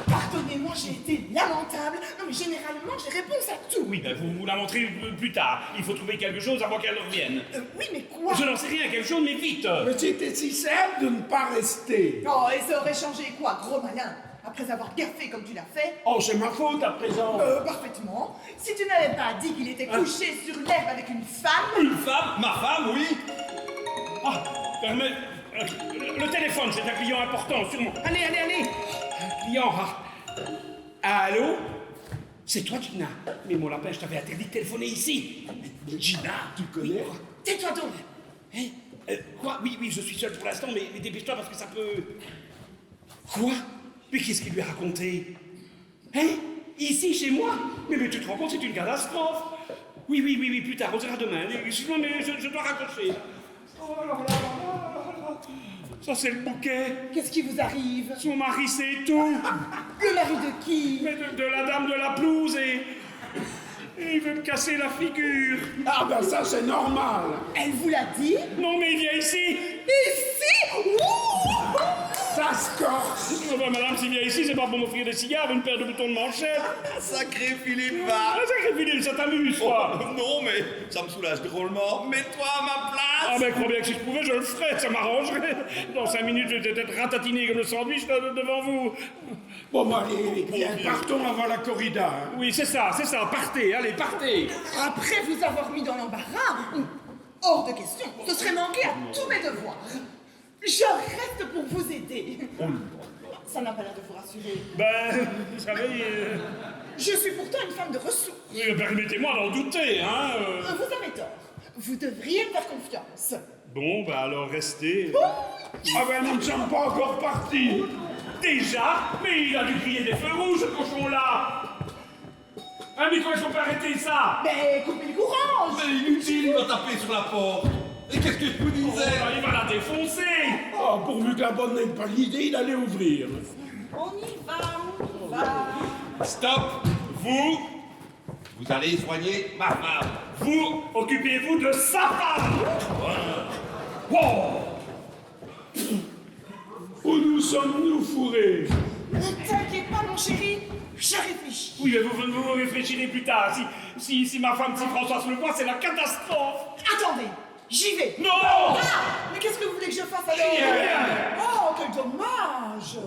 Pardonnez-moi, j'ai été lamentable. Non, mais généralement, j'ai réponse à tout. Oui, ben vous la montrez plus tard. Il faut trouver quelque chose avant qu'elle revienne. Oui, mais quoi? Je n'en sais rien, quelque chose, mais vite. Mais c'était si simple de ne pas rester. Oh, et ça aurait changé quoi, gros malin? Après avoir gaffé comme tu l'as fait? Oh, c'est ma faute à présent. Parfaitement. Si tu n'avais pas dit qu'il était couché sur l'herbe avec une femme... Une femme? Ma femme, oui. Ah, mais, le téléphone, c'est un client important, sûrement. Allez, allez, allez. Un client, Allô? C'est toi, Gina? Mais mon lapin, je t'avais interdit de téléphoner ici. Gina, tu connais? Tais-toi donc. Hein? Quoi? Oui, je suis seul pour l'instant, mais dépêche-toi parce que ça peut... Quoi? Mais qu'est-ce qu'il lui a raconté? Hein? Ici, chez moi? Mais tu te rends compte, c'est une catastrophe. Oui, plus tard, on sera demain. Excuse-moi, mais je dois raccrocher. Oh là là là là là. Ça, c'est le bouquet. Qu'est-ce qui vous arrive? Son mari sait tout. Le mari de qui? Mais de la dame de la pelouse et il veut me casser la figure. Ah ben ça, c'est normal. Elle vous l'a dit? Non, mais il vient ici. Ici? Ouh! Ça se corse. Oh, ben, madame, s'il vient ici, c'est pas pour m'offrir des cigares, une paire de boutons de manchette. Sacré Philippe Ah, va. sacré Philippe, ça t'amuse, quoi. Non, mais ça me soulage drôlement. Mets-toi à ma place. Ah ben, crois bien que si je pouvais, je le ferais, ça m'arrangerait. Dans 5 minutes, je vais peut-être ratatiné comme le sandwich devant vous. Bon, bah, allez, viens, partons avant la corrida. Hein. Oui, c'est ça, partez, allez, partez. Après vous avoir mis dans l'embarras, hors de question, ce serait manquer à tous mes devoirs. Je reste pour vous aider. Ça n'a pas l'air de vous rassurer. Ben, vous savez, Je suis pourtant une femme de ressources. Permettez-moi d'en douter, hein. Vous avez tort. Vous devriez me faire confiance. Bon, bah alors restez. Ah ben, nous ne sommes pas encore partis. Déjà? Mais il a dû crier des feux rouges, ce cochon-là. Ah, mais comment est-ce qu'on peut arrêter ça? Mais coupez le courant. C'est inutile, il va taper sur la porte. Et qu'est-ce que je vous disais? Il va la défoncer. Oh, pourvu que la bonne n'ait pas l'idée d'aller ouvrir. On y va. Stop. Vous Allez soigner ma femme. Vous occupez-vous de sa femme. Oh. Où nous sommes-nous fourrés? Ne t'inquiète pas, mon chéri. Je réfléchis. Oui, mais vous réfléchirez plus tard. Si ma femme, si Françoise le voit, c'est la catastrophe. Attendez, j'y vais. Non. Ah, mais qu'est-ce que vous voulez que je fasse alors? Rien. Oh, quel dommage.